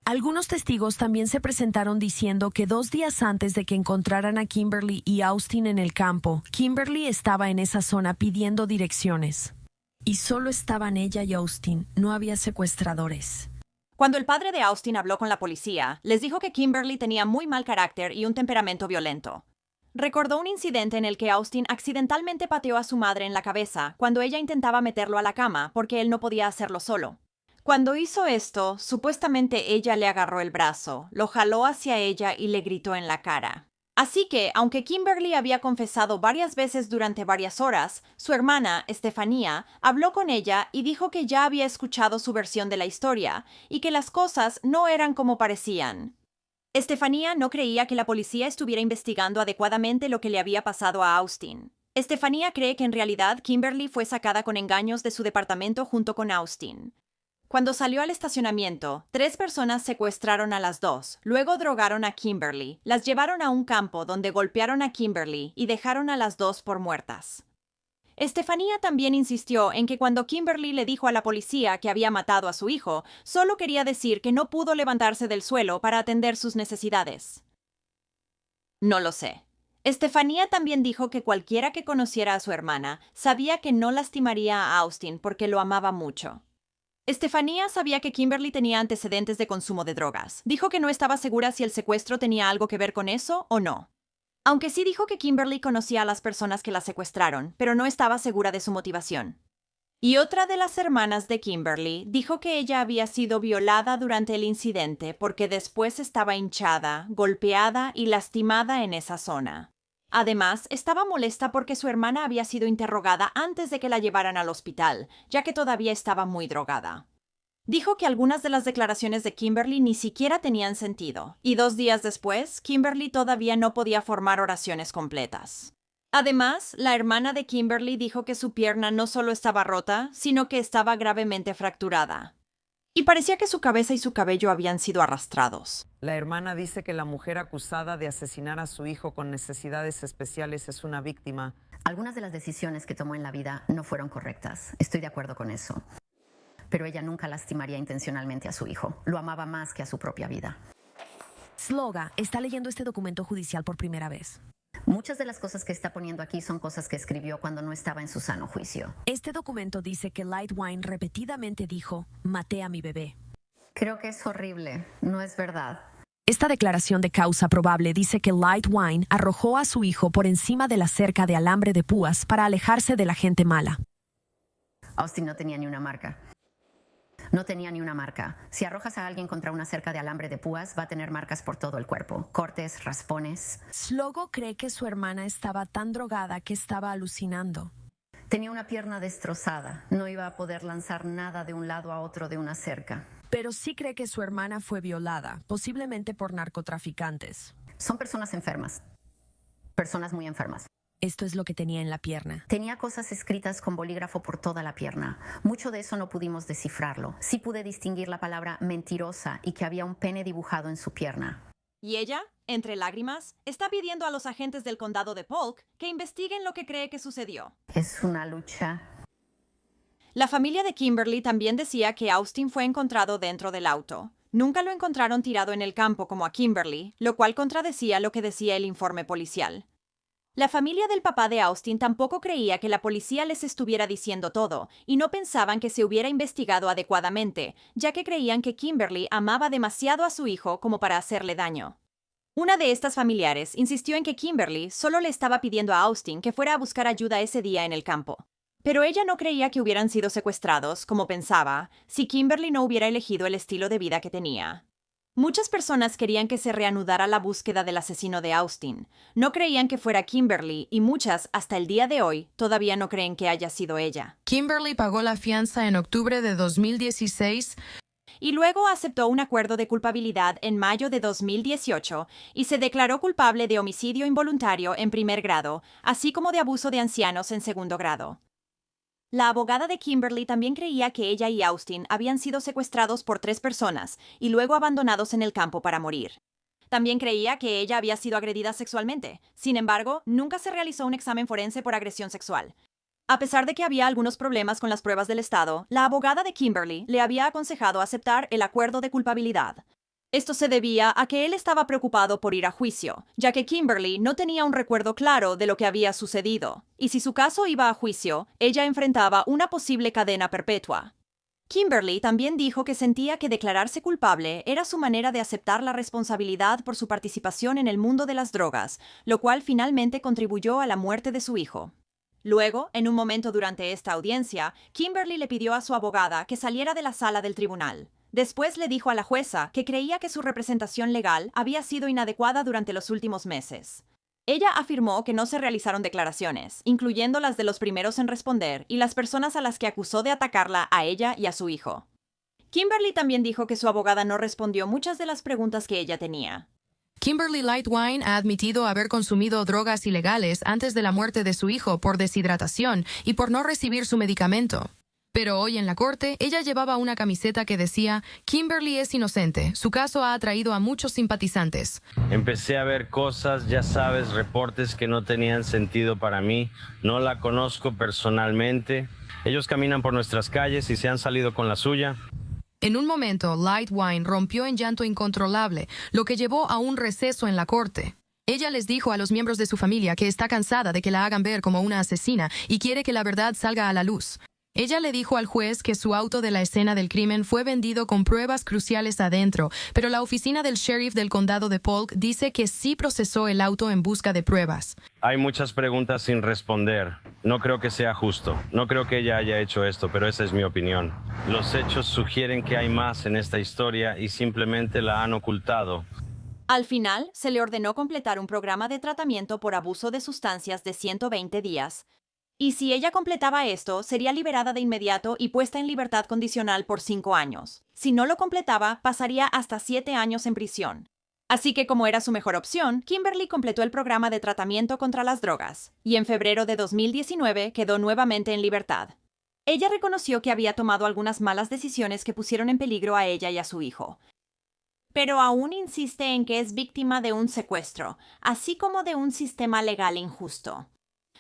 Algunos testigos también se presentaron diciendo que 2 días antes de que encontraran a Kimberly y Austin en el campo, Kimberly estaba en esa zona pidiendo direcciones. Y solo estaban ella y Austin, no había secuestradores. Cuando el padre de Austin habló con la policía, les dijo que Kimberly tenía muy mal carácter y un temperamento violento. Recordó un incidente en el que Austin accidentalmente pateó a su madre en la cabeza cuando ella intentaba meterlo a la cama porque él no podía hacerlo solo. Cuando hizo esto, supuestamente ella le agarró el brazo, lo jaló hacia ella y le gritó en la cara. Así que, aunque Kimberly había confesado varias veces durante varias horas, su hermana, Estefanía, habló con ella y dijo que ya había escuchado su versión de la historia y que las cosas no eran como parecían. Estefanía no creía que la policía estuviera investigando adecuadamente lo que le había pasado a Austin. Estefanía cree que en realidad Kimberly fue sacada con engaños de su departamento junto con Austin. Cuando salió al estacionamiento, 3 personas secuestraron a las 2, luego drogaron a Kimberly, las llevaron a un campo donde golpearon a Kimberly y dejaron a las 2 por muertas. Estefanía también insistió en que cuando Kimberly le dijo a la policía que había matado a su hijo, solo quería decir que no pudo levantarse del suelo para atender sus necesidades. No lo sé. Estefanía también dijo que cualquiera que conociera a su hermana sabía que no lastimaría a Austin porque lo amaba mucho. Estefanía sabía que Kimberly tenía antecedentes de consumo de drogas. Dijo que no estaba segura si el secuestro tenía algo que ver con eso o no. Aunque sí dijo que Kimberly conocía a las personas que la secuestraron, pero no estaba segura de su motivación. Y otra de las hermanas de Kimberly dijo que ella había sido violada durante el incidente porque después estaba hinchada, golpeada y lastimada en esa zona. Además, estaba molesta porque su hermana había sido interrogada antes de que la llevaran al hospital, ya que todavía estaba muy drogada. Dijo que algunas de las declaraciones de Kimberly ni siquiera tenían sentido, y 2 días después, Kimberly todavía no podía formar oraciones completas. Además, la hermana de Kimberly dijo que su pierna no solo estaba rota, sino que estaba gravemente fracturada. Y parecía que su cabeza y su cabello habían sido arrastrados. La hermana dice que la mujer acusada de asesinar a su hijo con necesidades especiales es una víctima. Algunas de las decisiones que tomó en la vida no fueron correctas. Estoy de acuerdo con eso. Pero ella nunca lastimaría intencionalmente a su hijo. Lo amaba más que a su propia vida. Sloga está leyendo este documento judicial por primera vez. Muchas de las cosas que está poniendo aquí son cosas que escribió cuando no estaba en su sano juicio. Este documento dice que Lightwine repetidamente dijo, maté a mi bebé. Creo que es horrible. No es verdad. Esta declaración de causa probable dice que Lightwine arrojó a su hijo por encima de la cerca de alambre de púas para alejarse de la gente mala. Austin no tenía ni una marca. No tenía ni una marca. Si arrojas a alguien contra una cerca de alambre de púas, va a tener marcas por todo el cuerpo. Cortes, raspones. Slogo cree que su hermana estaba tan drogada que estaba alucinando. Tenía una pierna destrozada. No iba a poder lanzar nada de un lado a otro de una cerca. Pero sí cree que su hermana fue violada, posiblemente por narcotraficantes. Son personas enfermas. Personas muy enfermas. Esto es lo que tenía en la pierna. Tenía cosas escritas con bolígrafo por toda la pierna. Mucho de eso no pudimos descifrarlo. Sí pude distinguir la palabra mentirosa y que había un pene dibujado en su pierna. Y ella, entre lágrimas, está pidiendo a los agentes del condado de Polk que investiguen lo que cree que sucedió. Es una lucha. La familia de Kimberly también decía que Austin fue encontrado dentro del auto. Nunca lo encontraron tirado en el campo como a Kimberly, lo cual contradecía lo que decía el informe policial. La familia del papá de Austin tampoco creía que la policía les estuviera diciendo todo, y no pensaban que se hubiera investigado adecuadamente, ya que creían que Kimberly amaba demasiado a su hijo como para hacerle daño. Una de estas familiares insistió en que Kimberly solo le estaba pidiendo a Austin que fuera a buscar ayuda ese día en el campo. Pero ella no creía que hubieran sido secuestrados, como pensaba, si Kimberly no hubiera elegido el estilo de vida que tenía. Muchas personas querían que se reanudara la búsqueda del asesino de Austin. No creían que fuera Kimberly y muchas, hasta el día de hoy, todavía no creen que haya sido ella. Kimberly pagó la fianza en octubre de 2016 y luego aceptó un acuerdo de culpabilidad en mayo de 2018 y se declaró culpable de homicidio involuntario en primer grado, así como de abuso de ancianos en segundo grado. La abogada de Kimberly también creía que ella y Austin habían sido secuestrados por 3 personas y luego abandonados en el campo para morir. También creía que ella había sido agredida sexualmente. Sin embargo, nunca se realizó un examen forense por agresión sexual. A pesar de que había algunos problemas con las pruebas del Estado, la abogada de Kimberly le había aconsejado aceptar el acuerdo de culpabilidad. Esto se debía a que él estaba preocupado por ir a juicio, ya que Kimberly no tenía un recuerdo claro de lo que había sucedido, y si su caso iba a juicio, ella enfrentaba una posible cadena perpetua. Kimberly también dijo que sentía que declararse culpable era su manera de aceptar la responsabilidad por su participación en el mundo de las drogas, lo cual finalmente contribuyó a la muerte de su hijo. Luego, en un momento durante esta audiencia, Kimberly le pidió a su abogada que saliera de la sala del tribunal. Después le dijo a la jueza que creía que su representación legal había sido inadecuada durante los últimos meses. Ella afirmó que no se realizaron declaraciones, incluyendo las de los primeros en responder y las personas a las que acusó de atacarla a ella y a su hijo. Kimberly también dijo que su abogada no respondió muchas de las preguntas que ella tenía. Kimberly Lightwine ha admitido haber consumido drogas ilegales antes de la muerte de su hijo por deshidratación y por no recibir su medicamento. Pero hoy en la corte, ella llevaba una camiseta que decía, Kimberly es inocente, su caso ha atraído a muchos simpatizantes. Empecé a ver cosas, ya sabes, reportes que no tenían sentido para mí, no la conozco personalmente. Ellos caminan por nuestras calles y se han salido con la suya. En un momento, Lightwine rompió en llanto incontrolable, lo que llevó a un receso en la corte. Ella les dijo a los miembros de su familia que está cansada de que la hagan ver como una asesina y quiere que la verdad salga a la luz. Ella le dijo al juez que su auto de la escena del crimen fue vendido con pruebas cruciales adentro, pero la oficina del sheriff del condado de Polk dice que sí procesó el auto en busca de pruebas. Hay muchas preguntas sin responder. No creo que sea justo. No creo que ella haya hecho esto, pero esa es mi opinión. Los hechos sugieren que hay más en esta historia y simplemente la han ocultado. Al final, se le ordenó completar un programa de tratamiento por abuso de sustancias de 120 días. Y si ella completaba esto, sería liberada de inmediato y puesta en libertad condicional por 5 años. Si no lo completaba, pasaría hasta 7 años en prisión. Así que como era su mejor opción, Kimberly completó el programa de tratamiento contra las drogas, y en febrero de 2019 quedó nuevamente en libertad. Ella reconoció que había tomado algunas malas decisiones que pusieron en peligro a ella y a su hijo. Pero aún insiste en que es víctima de un secuestro, así como de un sistema legal injusto.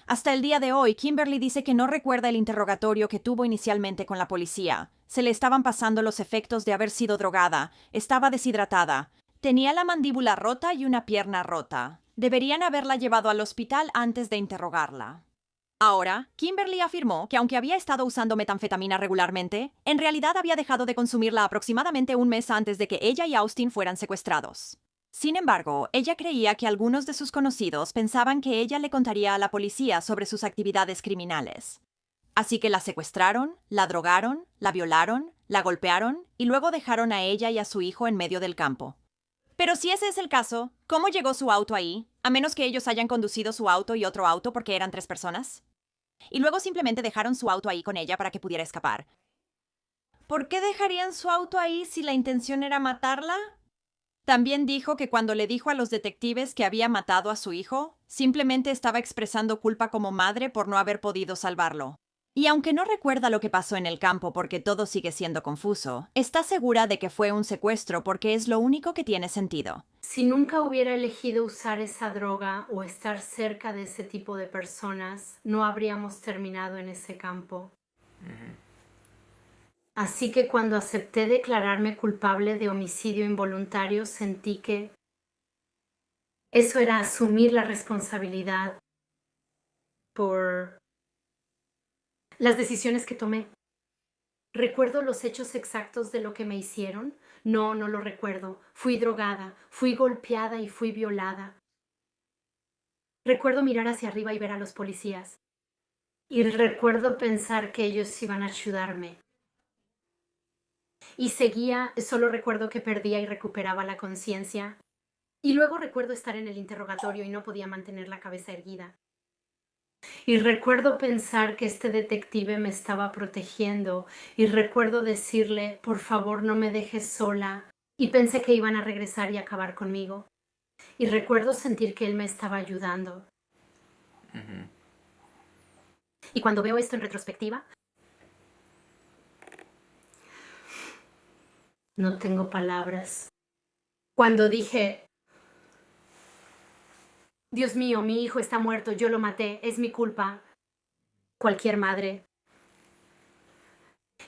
Hasta el día de hoy, Kimberly dice que no recuerda el interrogatorio que tuvo inicialmente con la policía. Se le estaban pasando los efectos de haber sido drogada, estaba deshidratada, tenía la mandíbula rota y una pierna rota. Deberían haberla llevado al hospital antes de interrogarla. Ahora, Kimberly afirmó que aunque había estado usando metanfetamina regularmente, en realidad había dejado de consumirla aproximadamente un mes antes de que ella y Austin fueran secuestrados. Sin embargo, ella creía que algunos de sus conocidos pensaban que ella le contaría a la policía sobre sus actividades criminales. Así que la secuestraron, la drogaron, la violaron, la golpearon y luego dejaron a ella y a su hijo en medio del campo. Pero si ese es el caso, ¿cómo llegó su auto ahí? A menos que ellos hayan conducido su auto y otro auto porque eran 3 personas. Y luego simplemente dejaron su auto ahí con ella para que pudiera escapar. ¿Por qué dejarían su auto ahí si la intención era matarla? También dijo que cuando le dijo a los detectives que había matado a su hijo, simplemente estaba expresando culpa como madre por no haber podido salvarlo. Y aunque no recuerda lo que pasó en el campo porque todo sigue siendo confuso, está segura de que fue un secuestro porque es lo único que tiene sentido. Si nunca hubiera elegido usar esa droga o estar cerca de ese tipo de personas, no habríamos terminado en ese campo. Así que cuando acepté declararme culpable de homicidio involuntario, sentí que eso era asumir la responsabilidad por las decisiones que tomé. ¿Recuerdo los hechos exactos de lo que me hicieron? No, no lo recuerdo. Fui drogada, fui golpeada y fui violada. Recuerdo mirar hacia arriba y ver a los policías. Y recuerdo pensar que ellos iban a ayudarme. Y seguía, solo recuerdo que perdía y recuperaba la conciencia. Y luego recuerdo estar en el interrogatorio y no podía mantener la cabeza erguida. Y recuerdo pensar que este detective me estaba protegiendo. Y recuerdo decirle, por favor, no me dejes sola. Y pensé que iban a regresar y acabar conmigo. Y recuerdo sentir que él me estaba ayudando. Y cuando veo esto en retrospectiva, no tengo palabras. Cuando dije, Dios mío, mi hijo está muerto, yo lo maté, es mi culpa. Cualquier madre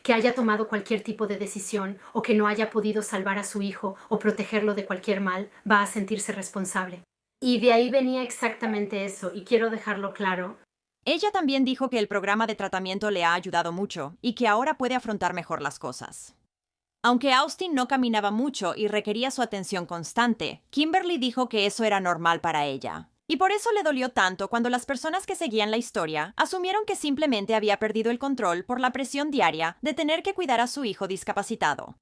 que haya tomado cualquier tipo de decisión o que no haya podido salvar a su hijo o protegerlo de cualquier mal, va a sentirse responsable. Y de ahí venía exactamente eso, y quiero dejarlo claro. Ella también dijo que el programa de tratamiento le ha ayudado mucho y que ahora puede afrontar mejor las cosas. Aunque Austin no caminaba mucho y requería su atención constante, Kimberly dijo que eso era normal para ella. Y por eso le dolió tanto cuando las personas que seguían la historia asumieron que simplemente había perdido el control por la presión diaria de tener que cuidar a su hijo discapacitado.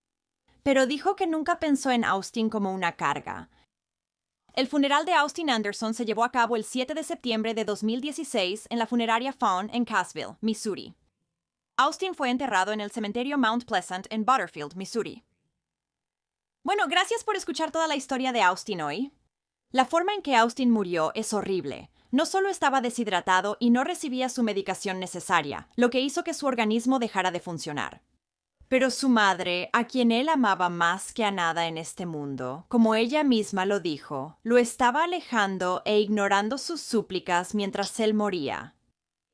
Pero dijo que nunca pensó en Austin como una carga. El funeral de Austin Anderson se llevó a cabo el 7 de septiembre de 2016 en la funeraria Fawn en Cassville, Missouri. Austin fue enterrado en el cementerio Mount Pleasant en Butterfield, Missouri. Bueno, gracias por escuchar toda la historia de Austin hoy. La forma en que Austin murió es horrible. No solo estaba deshidratado y no recibía su medicación necesaria, lo que hizo que su organismo dejara de funcionar. Pero su madre, a quien él amaba más que a nada en este mundo, como ella misma lo dijo, lo estaba alejando e ignorando sus súplicas mientras él moría.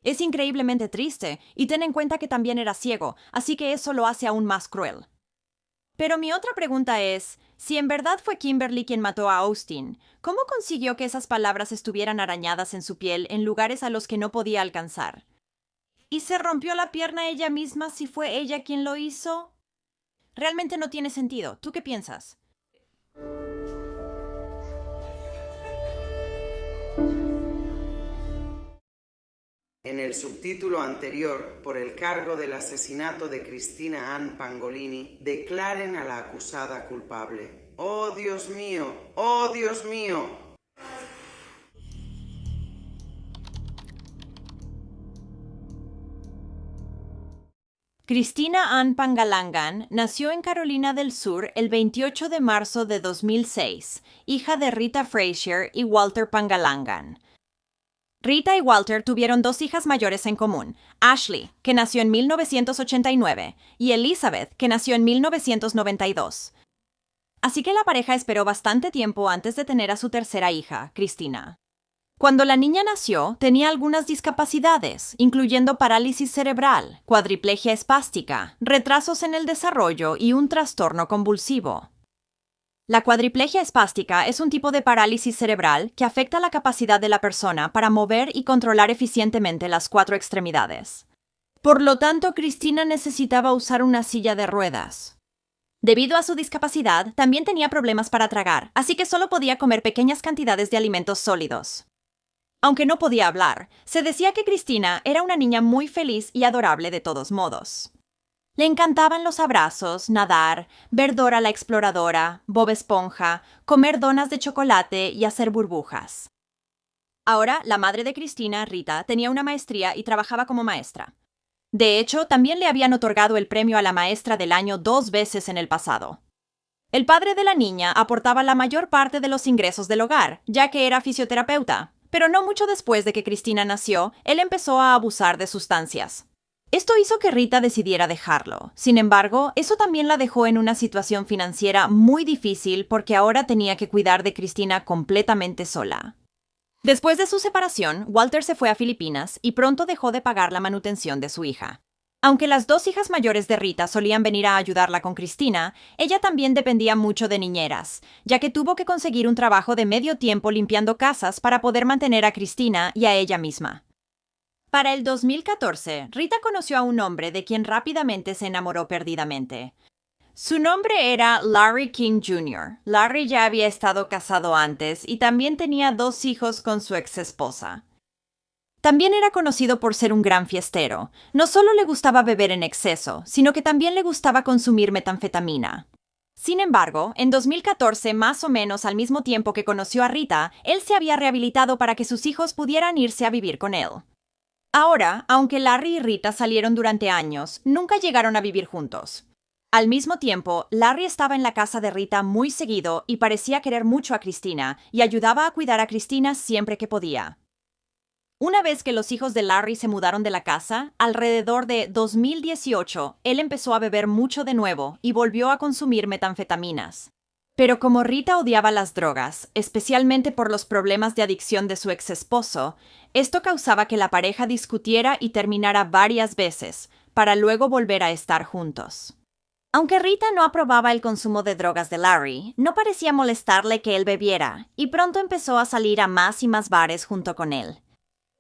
Es increíblemente triste, y ten en cuenta que también era ciego, así que eso lo hace aún más cruel. Pero mi otra pregunta es, si en verdad fue Kimberly quien mató a Austin, ¿cómo consiguió que esas palabras estuvieran arañadas en su piel en lugares a los que no podía alcanzar? ¿Y se rompió la pierna ella misma si fue ella quien lo hizo? Realmente no tiene sentido. ¿Tú qué piensas? En el subtítulo anterior, por el cargo del asesinato de Cristina Ann Pangolini, declaren a la acusada culpable. ¡Oh, Dios mío! ¡Oh, Dios mío! Cristina Ann Pangalangan nació en Carolina del Sur el 28 de marzo de 2006, hija de Rita Frazier y Walter Pangalangan. Rita y Walter tuvieron dos hijas mayores en común, Ashley, que nació en 1989, y Elizabeth, que nació en 1992. Así que la pareja esperó bastante tiempo antes de tener a su tercera hija, Cristina. Cuando la niña nació, tenía algunas discapacidades, incluyendo parálisis cerebral, cuadriplegia espástica, retrasos en el desarrollo y un trastorno convulsivo. La cuadriplegia espástica es un tipo de parálisis cerebral que afecta la capacidad de la persona para mover y controlar eficientemente las cuatro extremidades. Por lo tanto, Cristina necesitaba usar una silla de ruedas. Debido a su discapacidad, también tenía problemas para tragar, así que solo podía comer pequeñas cantidades de alimentos sólidos. Aunque no podía hablar, se decía que Cristina era una niña muy feliz y adorable de todos modos. Le encantaban los abrazos, nadar, ver Dora la Exploradora, Bob Esponja, comer donas de chocolate y hacer burbujas. Ahora, la madre de Cristina, Rita, tenía una maestría y trabajaba como maestra. De hecho, también le habían otorgado el premio a la maestra del año 2 veces en el pasado. El padre de la niña aportaba la mayor parte de los ingresos del hogar, ya que era fisioterapeuta, pero no mucho después de que Cristina nació, él empezó a abusar de sustancias. Esto hizo que Rita decidiera dejarlo. Sin embargo, eso también la dejó en una situación financiera muy difícil porque ahora tenía que cuidar de Cristina completamente sola. Después de su separación, Walter se fue a Filipinas y pronto dejó de pagar la manutención de su hija. Aunque las dos hijas mayores de Rita solían venir a ayudarla con Cristina, ella también dependía mucho de niñeras, ya que tuvo que conseguir un trabajo de medio tiempo limpiando casas para poder mantener a Cristina y a ella misma. Para el 2014, Rita conoció a un hombre de quien rápidamente se enamoró perdidamente. Su nombre era Larry King Jr. Larry ya había estado casado antes y también tenía 2 hijos con su exesposa. También era conocido por ser un gran fiestero. No solo le gustaba beber en exceso, sino que también le gustaba consumir metanfetamina. Sin embargo, en 2014, más o menos al mismo tiempo que conoció a Rita, él se había rehabilitado para que sus hijos pudieran irse a vivir con él. Ahora, aunque Larry y Rita salieron durante años, nunca llegaron a vivir juntos. Al mismo tiempo, Larry estaba en la casa de Rita muy seguido y parecía querer mucho a Cristina y ayudaba a cuidar a Cristina siempre que podía. Una vez que los hijos de Larry se mudaron de la casa, alrededor de 2018, él empezó a beber mucho de nuevo y volvió a consumir metanfetaminas. Pero como Rita odiaba las drogas, especialmente por los problemas de adicción de su exesposo, esto causaba que la pareja discutiera y terminara varias veces, para luego volver a estar juntos. Aunque Rita no aprobaba el consumo de drogas de Larry, no parecía molestarle que él bebiera, y pronto empezó a salir a más y más bares junto con él.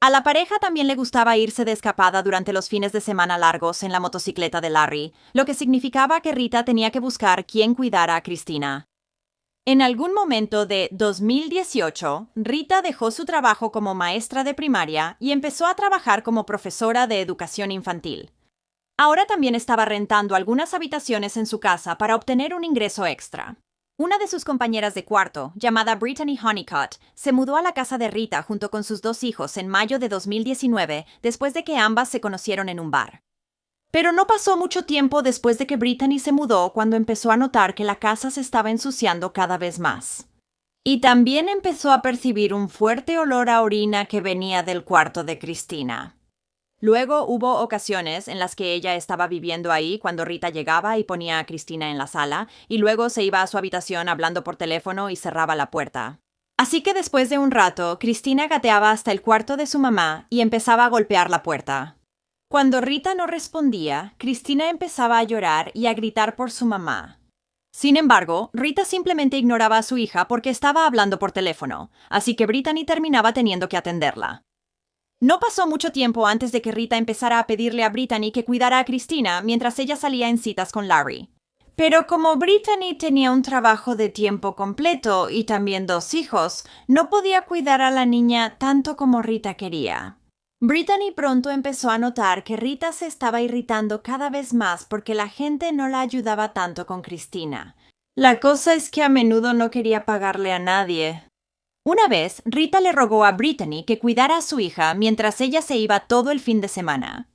A la pareja también le gustaba irse de escapada durante los fines de semana largos en la motocicleta de Larry, lo que significaba que Rita tenía que buscar quién cuidara a Cristina. En algún momento de 2018, Rita dejó su trabajo como maestra de primaria y empezó a trabajar como profesora de educación infantil. Ahora también estaba rentando algunas habitaciones en su casa para obtener un ingreso extra. Una de sus compañeras de cuarto, llamada Brittany Honeycutt, se mudó a la casa de Rita junto con sus 2 hijos en mayo de 2019, después de que ambas se conocieron en un bar. Pero no pasó mucho tiempo después de que Brittany se mudó cuando empezó a notar que la casa se estaba ensuciando cada vez más. Y también empezó a percibir un fuerte olor a orina que venía del cuarto de Cristina. Luego hubo ocasiones en las que ella estaba viviendo ahí cuando Rita llegaba y ponía a Cristina en la sala, y luego se iba a su habitación hablando por teléfono y cerraba la puerta. Así que después de un rato, Cristina gateaba hasta el cuarto de su mamá y empezaba a golpear la puerta. Cuando Rita no respondía, Cristina empezaba a llorar y a gritar por su mamá. Sin embargo, Rita simplemente ignoraba a su hija porque estaba hablando por teléfono, así que Brittany terminaba teniendo que atenderla. No pasó mucho tiempo antes de que Rita empezara a pedirle a Brittany que cuidara a Cristina mientras ella salía en citas con Larry. Pero como Brittany tenía un trabajo de tiempo completo y también 2 hijos, no podía cuidar a la niña tanto como Rita quería. Brittany pronto empezó a notar que Rita se estaba irritando cada vez más porque la gente no la ayudaba tanto con Cristina. La cosa es que a menudo no quería pagarle a nadie. Una vez, Rita le rogó a Brittany que cuidara a su hija mientras ella se iba todo el fin de semana.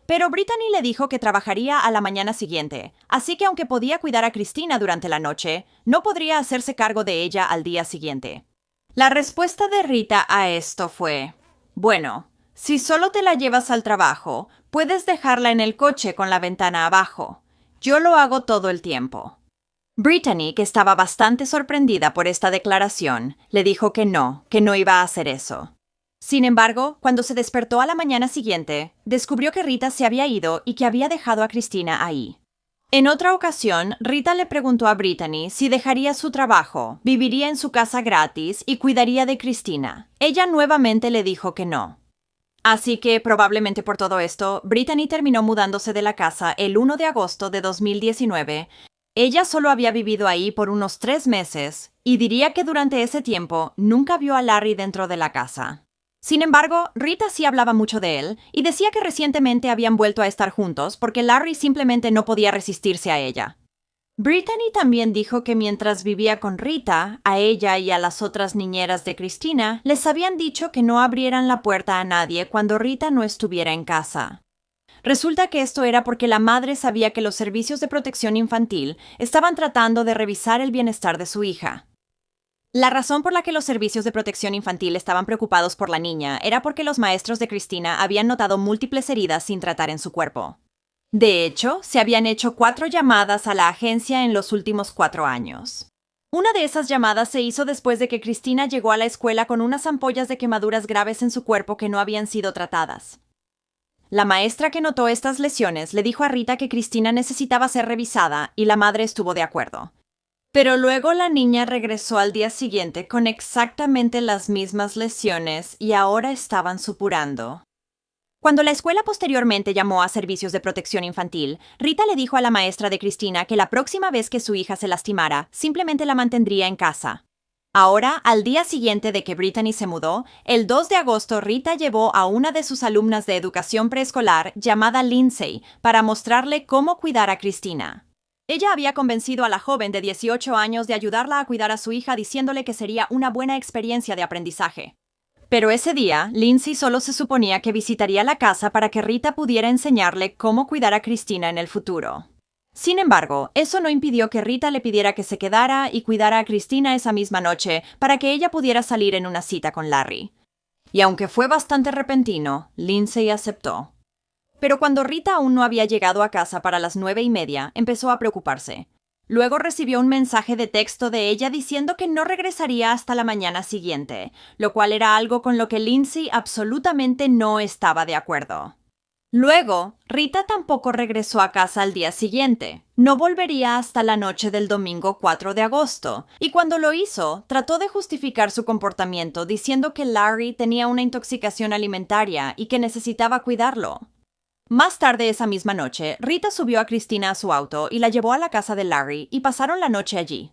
Pero Brittany le dijo que trabajaría a la mañana siguiente, así que aunque podía cuidar a Cristina durante la noche, no podría hacerse cargo de ella al día siguiente. La respuesta de Rita a esto fue: bueno, si solo te la llevas al trabajo, puedes dejarla en el coche con la ventana abajo. Yo lo hago todo el tiempo. Brittany, que estaba bastante sorprendida por esta declaración, le dijo que no iba a hacer eso. Sin embargo, cuando se despertó a la mañana siguiente, descubrió que Rita se había ido y que había dejado a Cristina ahí. En otra ocasión, Rita le preguntó a Brittany si dejaría su trabajo, viviría en su casa gratis y cuidaría de Cristina. Ella nuevamente le dijo que no. Así que, probablemente por todo esto, Brittany terminó mudándose de la casa el 1 de agosto de 2019. Ella solo había vivido ahí por unos 3 meses y diría que durante ese tiempo nunca vio a Larry dentro de la casa. Sin embargo, Rita sí hablaba mucho de él y decía que recientemente habían vuelto a estar juntos porque Larry simplemente no podía resistirse a ella. Brittany también dijo que mientras vivía con Rita, a ella y a las otras niñeras de Cristina les habían dicho que no abrieran la puerta a nadie cuando Rita no estuviera en casa. Resulta que esto era porque la madre sabía que los servicios de protección infantil estaban tratando de revisar el bienestar de su hija. La razón por la que los servicios de protección infantil estaban preocupados por la niña era porque los maestros de Christina habían notado múltiples heridas sin tratar en su cuerpo. De hecho, se habían hecho 4 llamadas a la agencia en los últimos 4 años. Una de esas llamadas se hizo después de que Christina llegó a la escuela con unas ampollas de quemaduras graves en su cuerpo que no habían sido tratadas. La maestra que notó estas lesiones le dijo a Rita que Christina necesitaba ser revisada y la madre estuvo de acuerdo. Pero luego la niña regresó al día siguiente con exactamente las mismas lesiones y ahora estaban supurando. Cuando la escuela posteriormente llamó a servicios de protección infantil, Rita le dijo a la maestra de Christina que la próxima vez que su hija se lastimara, simplemente la mantendría en casa. Ahora, al día siguiente de que Brittany se mudó, el 2 de agosto Rita llevó a una de sus alumnas de educación preescolar llamada Lindsay para mostrarle cómo cuidar a Christina. Ella había convencido a la joven de 18 años de ayudarla a cuidar a su hija diciéndole que sería una buena experiencia de aprendizaje. Pero ese día, Lindsay solo se suponía que visitaría la casa para que Rita pudiera enseñarle cómo cuidar a Christina en el futuro. Sin embargo, eso no impidió que Rita le pidiera que se quedara y cuidara a Christina esa misma noche para que ella pudiera salir en una cita con Larry. Y aunque fue bastante repentino, Lindsay aceptó. Pero cuando Rita aún no había llegado a casa para las 9:30, empezó a preocuparse. Luego recibió un mensaje de texto de ella diciendo que no regresaría hasta la mañana siguiente, lo cual era algo con lo que Lindsay absolutamente no estaba de acuerdo. Luego, Rita tampoco regresó a casa al día siguiente. No volvería hasta la noche del domingo 4 de agosto, y cuando lo hizo, trató de justificar su comportamiento diciendo que Larry tenía una intoxicación alimentaria y que necesitaba cuidarlo. Más tarde esa misma noche, Rita subió a Christina a su auto y la llevó a la casa de Larry y pasaron la noche allí.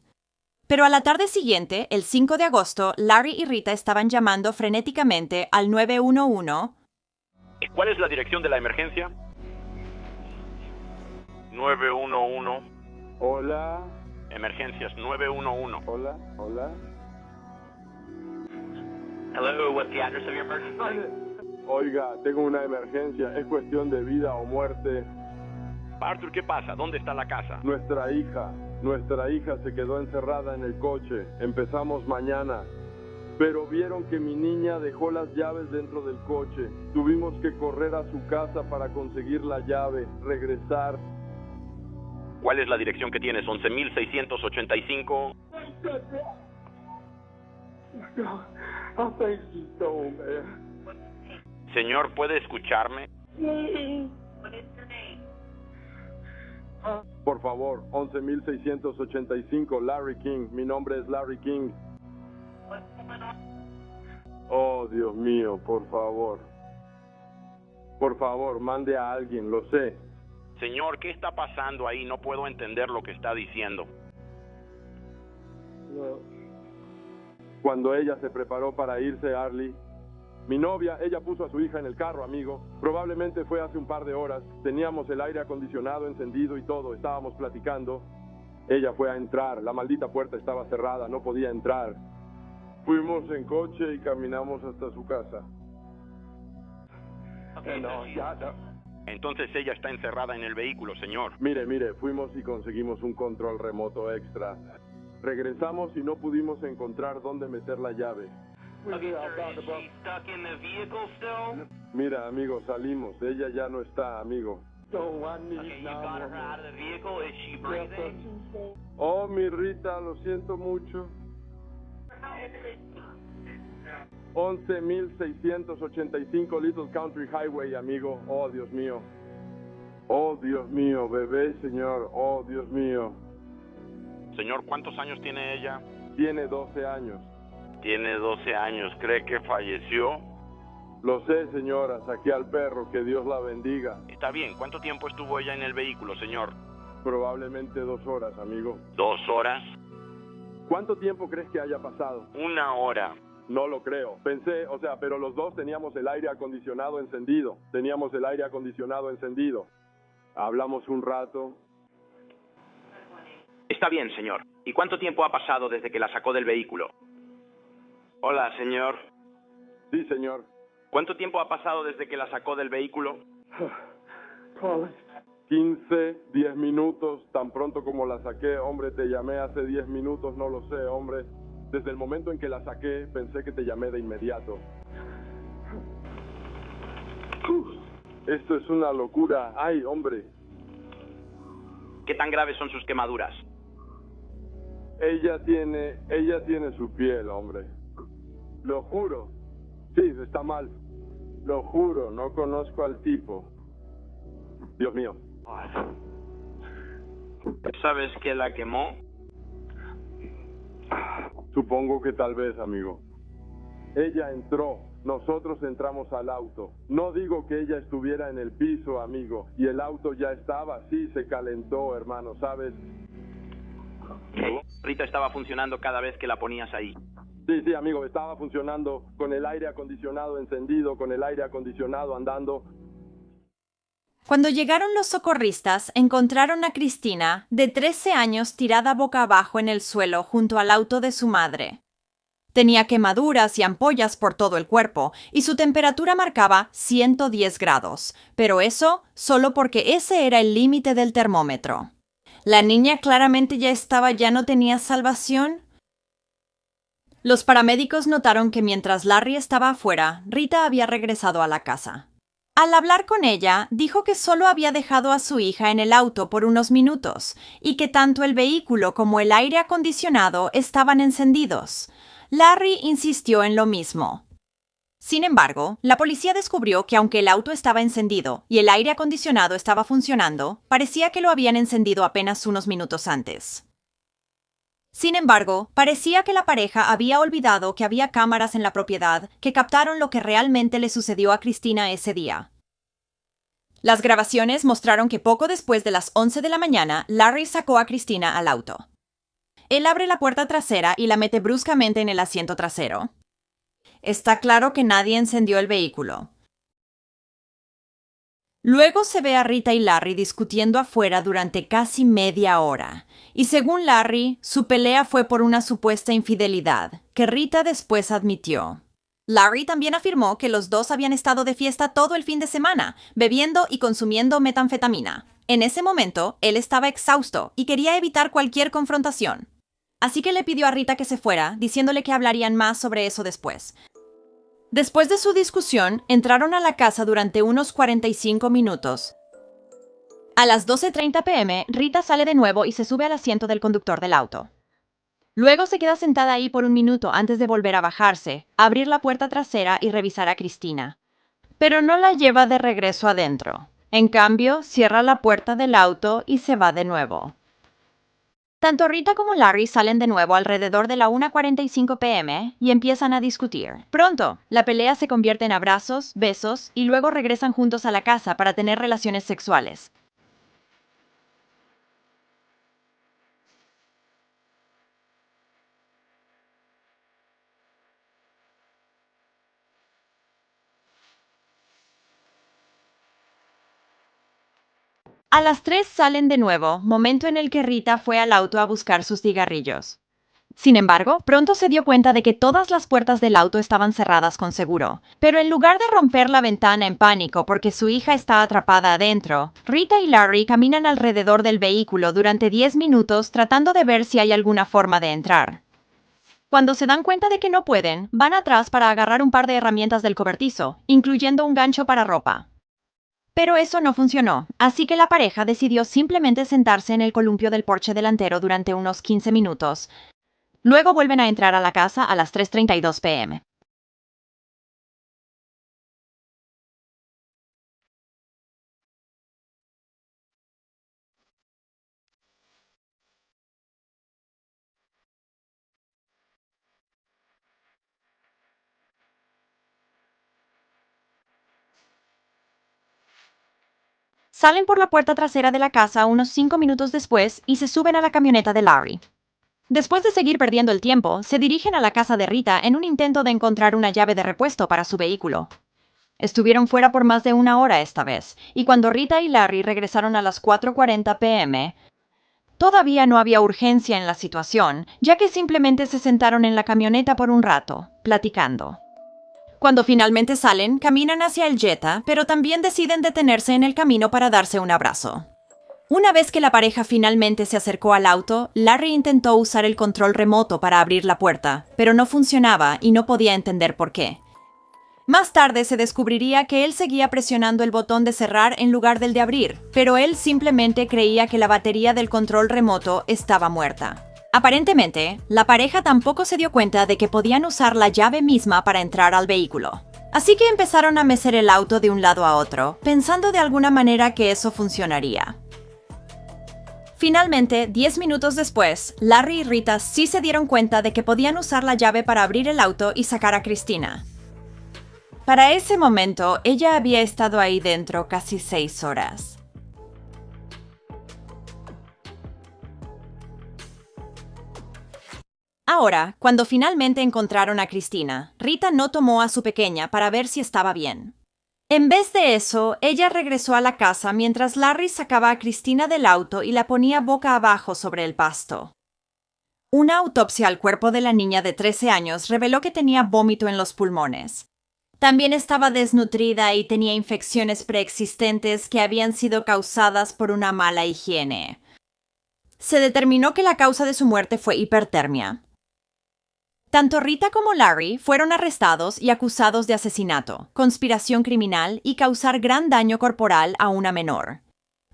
Pero a la tarde siguiente, el 5 de agosto, Larry y Rita estaban llamando frenéticamente al 911. ¿Cuál es la dirección de la emergencia? 911. Hola. Emergencias, 911. Hola, hola. Hello, what's the address of your emergency? Oiga, tengo una emergencia. Es cuestión de vida o muerte. Arthur, ¿qué pasa? ¿Dónde está la casa? Nuestra hija se quedó encerrada en el coche. Empezamos mañana. Pero vieron que mi niña dejó las llaves dentro del coche. Tuvimos que correr a su casa para conseguir la llave, regresar. ¿Cuál es la dirección que tienes? 11.685. Señor, ¿puede escucharme? Por favor, 11.685, Larry King. Mi nombre es Larry King. Oh, Dios mío, por favor. Por favor, mande a alguien, lo sé. Señor, ¿qué está pasando ahí? No puedo entender lo que está diciendo. Cuando ella se preparó para irse, Arlie, mi novia, ella puso a su hija en el carro, amigo. Probablemente fue hace un par de horas. Teníamos el aire acondicionado encendido y todo. Estábamos platicando. Ella fue a entrar. La maldita puerta estaba cerrada. No podía entrar. Fuimos en coche y caminamos hasta su casa. Entonces ella está encerrada en el vehículo, señor. Mire, fuimos y conseguimos un control remoto extra. Regresamos y no pudimos encontrar dónde meter la llave. Mira, amigo, salimos. Ella ya no está, amigo. Oh, mi Rita, lo siento mucho. 11.685 Little Country Highway, amigo. Oh, Dios mío. Oh, Dios mío, bebé, señor. Oh, Dios mío. Señor, ¿cuántos años tiene ella? Tiene 12 años. Tiene 12 años. ¿Cree que falleció? Lo sé, señora. Saqué al perro. Que Dios la bendiga. Está bien. ¿Cuánto tiempo estuvo ella en el vehículo, señor? Probablemente 2 horas, amigo. ¿2 horas? ¿Cuánto tiempo crees que haya pasado? 1 hora. No lo creo. Pensé, pero los dos teníamos el aire acondicionado encendido. Hablamos un rato. Está bien, señor. ¿Y cuánto tiempo ha pasado desde que la sacó del vehículo? Hola, señor. Sí, señor. ¿Cuánto tiempo ha pasado desde que la sacó del vehículo? 15, 10 minutos, tan pronto como la saqué. Hombre, te llamé hace 10 minutos, no lo sé, hombre. Desde el momento en que la saqué, pensé que te llamé de inmediato. Esto es una locura. Ay, hombre. ¿Qué tan graves son sus quemaduras? Ella tiene su piel, hombre. Lo juro. Sí, está mal. Lo juro, no conozco al tipo. Dios mío. ¿Sabes qué la quemó? Supongo que tal vez, amigo. Ella entró, nosotros entramos al auto. No digo que ella estuviera en el piso, amigo. Y el auto ya estaba, sí, se calentó, hermano, ¿sabes? Rita estaba funcionando cada vez que la ponías ahí. Sí, amigo, estaba funcionando con el aire acondicionado encendido, con el aire acondicionado andando. Cuando llegaron los socorristas, encontraron a Cristina, de 13 años, tirada boca abajo en el suelo junto al auto de su madre. Tenía quemaduras y ampollas por todo el cuerpo, y su temperatura marcaba 110 grados, pero eso solo porque ese era el límite del termómetro. ¿La niña claramente ya no tenía salvación? Los paramédicos notaron que mientras Larry estaba afuera, Rita había regresado a la casa. Al hablar con ella, dijo que solo había dejado a su hija en el auto por unos minutos y que tanto el vehículo como el aire acondicionado estaban encendidos. Larry insistió en lo mismo. Sin embargo, la policía descubrió que aunque el auto estaba encendido y el aire acondicionado estaba funcionando, parecía que lo habían encendido apenas unos minutos antes. Sin embargo, parecía que la pareja había olvidado que había cámaras en la propiedad que captaron lo que realmente le sucedió a Cristina ese día. Las grabaciones mostraron que poco después de las 11 de la mañana, Larry sacó a Cristina al auto. Él abre la puerta trasera y la mete bruscamente en el asiento trasero. Está claro que nadie encendió el vehículo. Luego se ve a Rita y Larry discutiendo afuera durante casi media hora. Y según Larry, su pelea fue por una supuesta infidelidad, que Rita después admitió. Larry también afirmó que los dos habían estado de fiesta todo el fin de semana, bebiendo y consumiendo metanfetamina. En ese momento, él estaba exhausto y quería evitar cualquier confrontación. Así que le pidió a Rita que se fuera, diciéndole que hablarían más sobre eso después. Después de su discusión, entraron a la casa durante unos 45 minutos. A las 12:30 p.m., Rita sale de nuevo y se sube al asiento del conductor del auto. Luego se queda sentada ahí por un minuto antes de volver a bajarse, abrir la puerta trasera y revisar a Cristina. Pero no la lleva de regreso adentro. En cambio, cierra la puerta del auto y se va de nuevo. Tanto Rita como Larry salen de nuevo alrededor de la 1:45 p.m. y empiezan a discutir. Pronto, la pelea se convierte en abrazos, besos y luego regresan juntos a la casa para tener relaciones sexuales. A las 3 salen de nuevo, momento en el que Rita fue al auto a buscar sus cigarrillos. Sin embargo, pronto se dio cuenta de que todas las puertas del auto estaban cerradas con seguro. Pero en lugar de romper la ventana en pánico porque su hija está atrapada adentro, Rita y Larry caminan alrededor del vehículo durante 10 minutos tratando de ver si hay alguna forma de entrar. Cuando se dan cuenta de que no pueden, van atrás para agarrar un par de herramientas del cobertizo, incluyendo un gancho para ropa. Pero eso no funcionó, así que la pareja decidió simplemente sentarse en el columpio del porche delantero durante unos 15 minutos. Luego vuelven a entrar a la casa a las 3:32 p.m. Salen por la puerta trasera de la casa unos 5 minutos después y se suben a la camioneta de Larry. Después de seguir perdiendo el tiempo, se dirigen a la casa de Rita en un intento de encontrar una llave de repuesto para su vehículo. Estuvieron fuera por más de una hora esta vez, y cuando Rita y Larry regresaron a las 4:40 p.m., todavía no había urgencia en la situación, ya que simplemente se sentaron en la camioneta por un rato, platicando. Cuando finalmente salen, caminan hacia el Jetta, pero también deciden detenerse en el camino para darse un abrazo. Una vez que la pareja finalmente se acercó al auto, Larry intentó usar el control remoto para abrir la puerta, pero no funcionaba y no podía entender por qué. Más tarde se descubriría que él seguía presionando el botón de cerrar en lugar del de abrir, pero él simplemente creía que la batería del control remoto estaba muerta. Aparentemente, la pareja tampoco se dio cuenta de que podían usar la llave misma para entrar al vehículo. Así que empezaron a mecer el auto de un lado a otro, pensando de alguna manera que eso funcionaría. Finalmente, 10 minutos después, Larry y Rita sí se dieron cuenta de que podían usar la llave para abrir el auto y sacar a Christina. Para ese momento, ella había estado ahí dentro casi 6 horas. Ahora, cuando finalmente encontraron a Christina, Rita no tomó a su pequeña para ver si estaba bien. En vez de eso, ella regresó a la casa mientras Larry sacaba a Christina del auto y la ponía boca abajo sobre el pasto. Una autopsia al cuerpo de la niña de 13 años reveló que tenía vómito en los pulmones. También estaba desnutrida y tenía infecciones preexistentes que habían sido causadas por una mala higiene. Se determinó que la causa de su muerte fue hipertermia. Tanto Rita como Larry fueron arrestados y acusados de asesinato, conspiración criminal y causar gran daño corporal a una menor.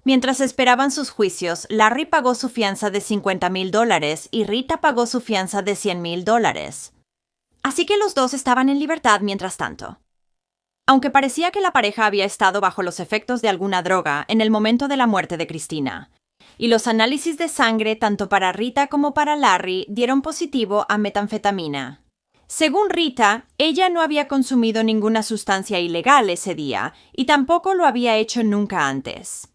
Mientras esperaban sus juicios, Larry pagó su fianza de $50,000 y Rita pagó su fianza de $100,000. Así que los dos estaban en libertad mientras tanto. Aunque parecía que la pareja había estado bajo los efectos de alguna droga en el momento de la muerte de Christina, y los análisis de sangre tanto para Rita como para Larry dieron positivo a metanfetamina. Según Rita, ella no había consumido ninguna sustancia ilegal ese día y tampoco lo había hecho nunca antes.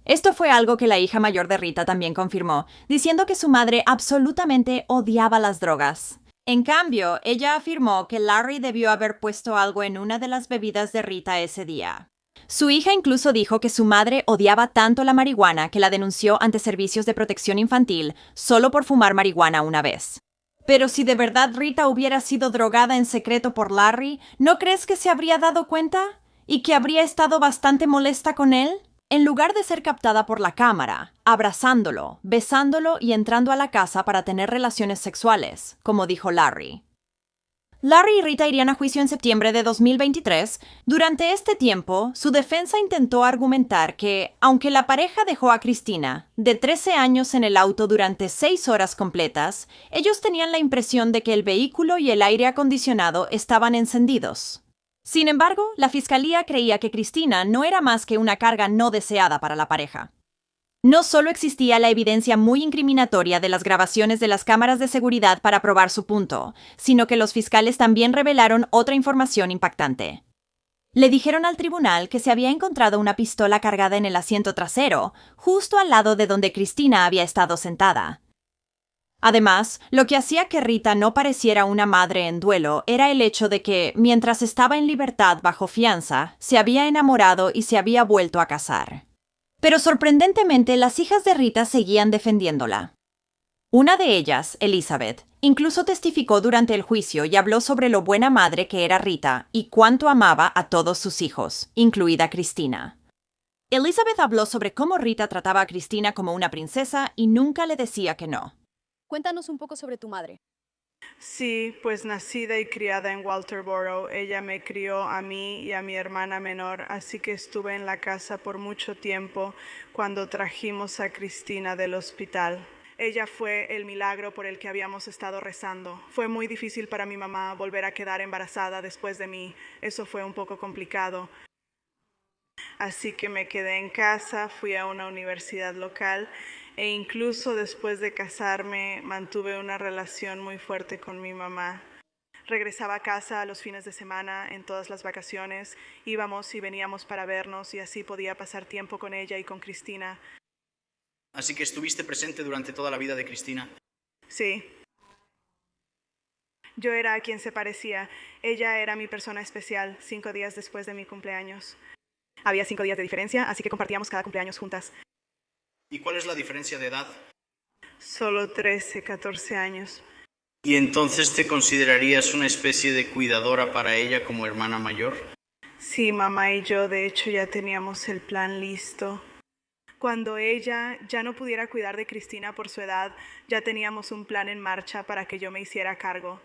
Esto fue algo que la hija mayor de Rita también confirmó, diciendo que su madre absolutamente odiaba las drogas. En cambio, ella afirmó que Larry debió haber puesto algo en una de las bebidas de Rita ese día. Su hija incluso dijo que su madre odiaba tanto la marihuana que la denunció ante Servicios de Protección Infantil solo por fumar marihuana una vez. Pero si de verdad Rita hubiera sido drogada en secreto por Larry, ¿no crees que se habría dado cuenta? ¿Y que habría estado bastante molesta con él? En lugar de ser captada por la cámara, abrazándolo, besándolo y entrando a la casa para tener relaciones sexuales, como dijo Larry. Larry y Rita irían a juicio en septiembre de 2023. Durante este tiempo, su defensa intentó argumentar que, aunque la pareja dejó a Christina, de 13 años, en el auto durante 6 horas completas, ellos tenían la impresión de que el vehículo y el aire acondicionado estaban encendidos. Sin embargo, la fiscalía creía que Christina no era más que una carga no deseada para la pareja. No solo existía la evidencia muy incriminatoria de las grabaciones de las cámaras de seguridad para probar su punto, sino que los fiscales también revelaron otra información impactante. Le dijeron al tribunal que se había encontrado una pistola cargada en el asiento trasero, justo al lado de donde Christina había estado sentada. Además, lo que hacía que Rita no pareciera una madre en duelo era el hecho de que, mientras estaba en libertad bajo fianza, se había enamorado y se había vuelto a casar. Pero sorprendentemente, las hijas de Rita seguían defendiéndola. Una de ellas, Elizabeth, incluso testificó durante el juicio y habló sobre lo buena madre que era Rita y cuánto amaba a todos sus hijos, incluida Christina. Elizabeth habló sobre cómo Rita trataba a Christina como una princesa y nunca le decía que no. Cuéntanos un poco sobre tu madre. Sí, pues nacida y criada en Walterboro, ella me crió a mí y a mi hermana menor, así que estuve en la casa por mucho tiempo cuando trajimos a Christina del hospital. Ella fue el milagro por el que habíamos estado rezando. Fue muy difícil para mi mamá volver a quedar embarazada después de mí. Eso fue un poco complicado. Así que me quedé en casa, fui a una universidad local e incluso después de casarme mantuve una relación muy fuerte con mi mamá. Regresaba a casa a los fines de semana, en todas las vacaciones, íbamos y veníamos para vernos y así podía pasar tiempo con ella y con Christina. Así que estuviste presente durante toda la vida de Christina. Sí. Yo era a quien se parecía. Ella era mi persona especial 5 días después de mi cumpleaños. Había 5 días de diferencia, así que compartíamos cada cumpleaños juntas. ¿Y cuál es la diferencia de edad? Solo 13, 14 años. ¿Y entonces te considerarías una especie de cuidadora para ella como hermana mayor? Sí, mamá y yo de hecho ya teníamos el plan listo. Cuando ella ya no pudiera cuidar de Cristina por su edad, ya teníamos un plan en marcha para que yo me hiciera cargo.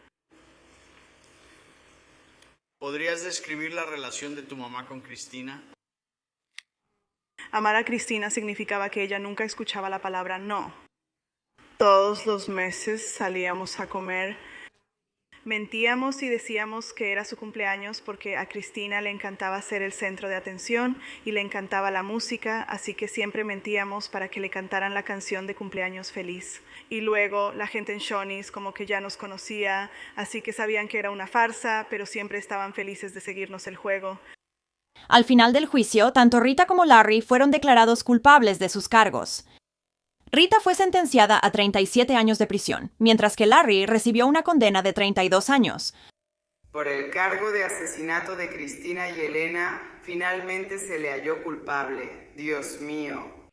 ¿Podrías describir la relación de tu mamá con Cristina? Amar a Cristina significaba que ella nunca escuchaba la palabra no. Todos los meses salíamos a comer. Mentíamos y decíamos que era su cumpleaños porque a Cristina le encantaba ser el centro de atención y le encantaba la música, así que siempre mentíamos para que le cantaran la canción de cumpleaños feliz. Y luego la gente en Shawnee's como que ya nos conocía, así que sabían que era una farsa, pero siempre estaban felices de seguirnos el juego. Al final del juicio, tanto Rita como Larry fueron declarados culpables de sus cargos. Rita fue sentenciada a 37 años de prisión, mientras que Larry recibió una condena de 32 años. Por el cargo de asesinato de Cristina y Elena, finalmente se le halló culpable. Dios mío.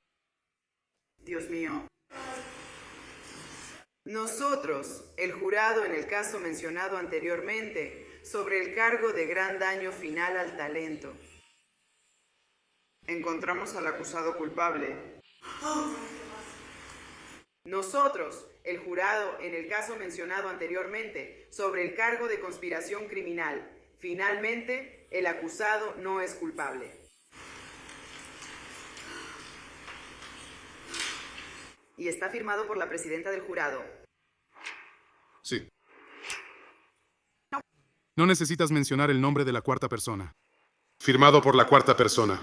Dios mío. Nosotros, el jurado en el caso mencionado anteriormente, sobre el cargo de gran daño final al talento, encontramos al acusado culpable. Nosotros, el jurado en el caso mencionado anteriormente, sobre el cargo de conspiración criminal, finalmente, el acusado no es culpable. Y está firmado por la presidenta del jurado. Sí. No necesitas mencionar el nombre de la cuarta persona. Firmado por la cuarta persona.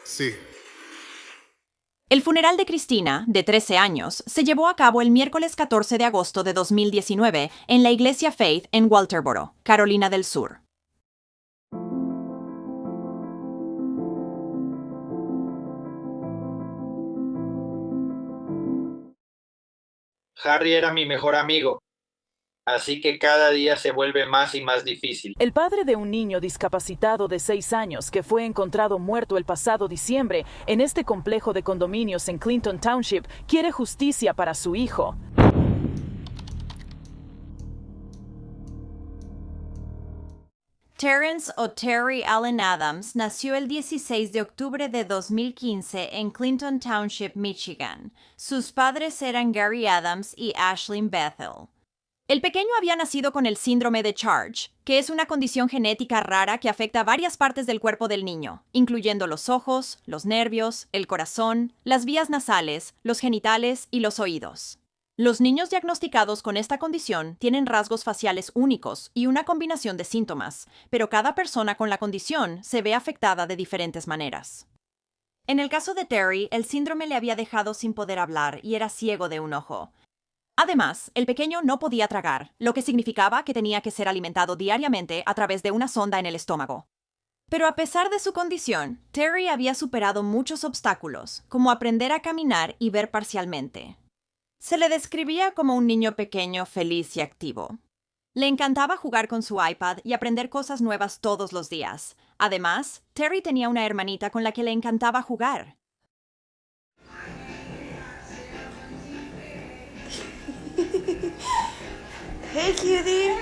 Sí. El funeral de Cristina, de 13 años, se llevó a cabo el miércoles 14 de agosto de 2019 en la iglesia Faith en Walterboro, Carolina del Sur. Harry era mi mejor amigo, así que cada día se vuelve más y más difícil. El padre de un niño discapacitado de 6 años que fue encontrado muerto el pasado diciembre en este complejo de condominios en Clinton Township quiere justicia para su hijo. Terrence o Terry Allen Adams nació el 16 de octubre de 2015 en Clinton Township, Michigan. Sus padres eran Gary Adams y Ashlyn Bethel. El pequeño había nacido con el síndrome de Charge, que es una condición genética rara que afecta varias partes del cuerpo del niño, incluyendo los ojos, los nervios, el corazón, las vías nasales, los genitales y los oídos. Los niños diagnosticados con esta condición tienen rasgos faciales únicos y una combinación de síntomas, pero cada persona con la condición se ve afectada de diferentes maneras. En el caso de Terry, el síndrome le había dejado sin poder hablar y era ciego de un ojo. Además, el pequeño no podía tragar, lo que significaba que tenía que ser alimentado diariamente a través de una sonda en el estómago. Pero a pesar de su condición, Terry había superado muchos obstáculos, como aprender a caminar y ver parcialmente. Se le describía como un niño pequeño, feliz y activo. Le encantaba jugar con su iPad y aprender cosas nuevas todos los días. Además, Terry tenía una hermanita con la que le encantaba jugar. Hey, cutie.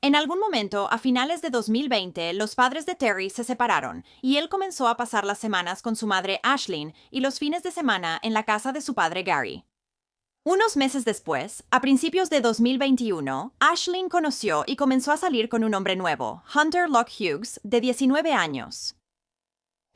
En algún momento, a finales de 2020, los padres de Terry se separaron y él comenzó a pasar las semanas con su madre Ashlyn y los fines de semana en la casa de su padre Gary. Unos meses después, a principios de 2021, Ashlyn conoció y comenzó a salir con un hombre nuevo, Hunter Locke Hughes, de 19 años.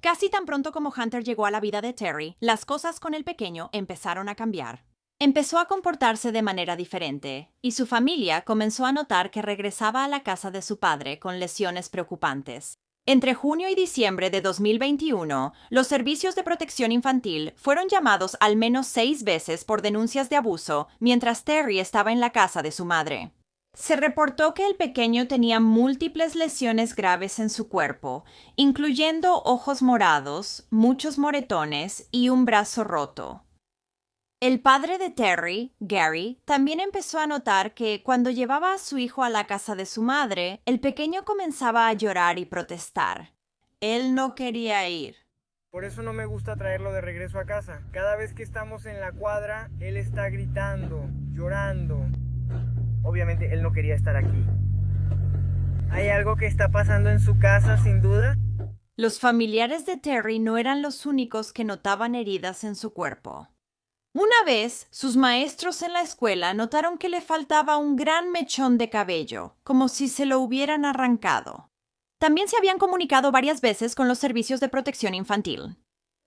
Casi tan pronto como Hunter llegó a la vida de Terry, las cosas con el pequeño empezaron a cambiar. Empezó a comportarse de manera diferente, y su familia comenzó a notar que regresaba a la casa de su padre con lesiones preocupantes. Entre junio y diciembre de 2021, los servicios de protección infantil fueron llamados al menos 6 veces por denuncias de abuso mientras Terry estaba en la casa de su madre. Se reportó que el pequeño tenía múltiples lesiones graves en su cuerpo, incluyendo ojos morados, muchos moretones y un brazo roto. El padre de Terry, Gary, también empezó a notar que cuando llevaba a su hijo a la casa de su madre, el pequeño comenzaba a llorar y protestar. Él no quería ir. Por eso no me gusta traerlo de regreso a casa. Cada vez que estamos en la cuadra, él está gritando, llorando. Obviamente él no quería estar aquí. ¿Hay algo que está pasando en su casa, sin duda? Los familiares de Terry no eran los únicos que notaban heridas en su cuerpo. Una vez, sus maestros en la escuela notaron que le faltaba un gran mechón de cabello, como si se lo hubieran arrancado. También se habían comunicado varias veces con los servicios de protección infantil.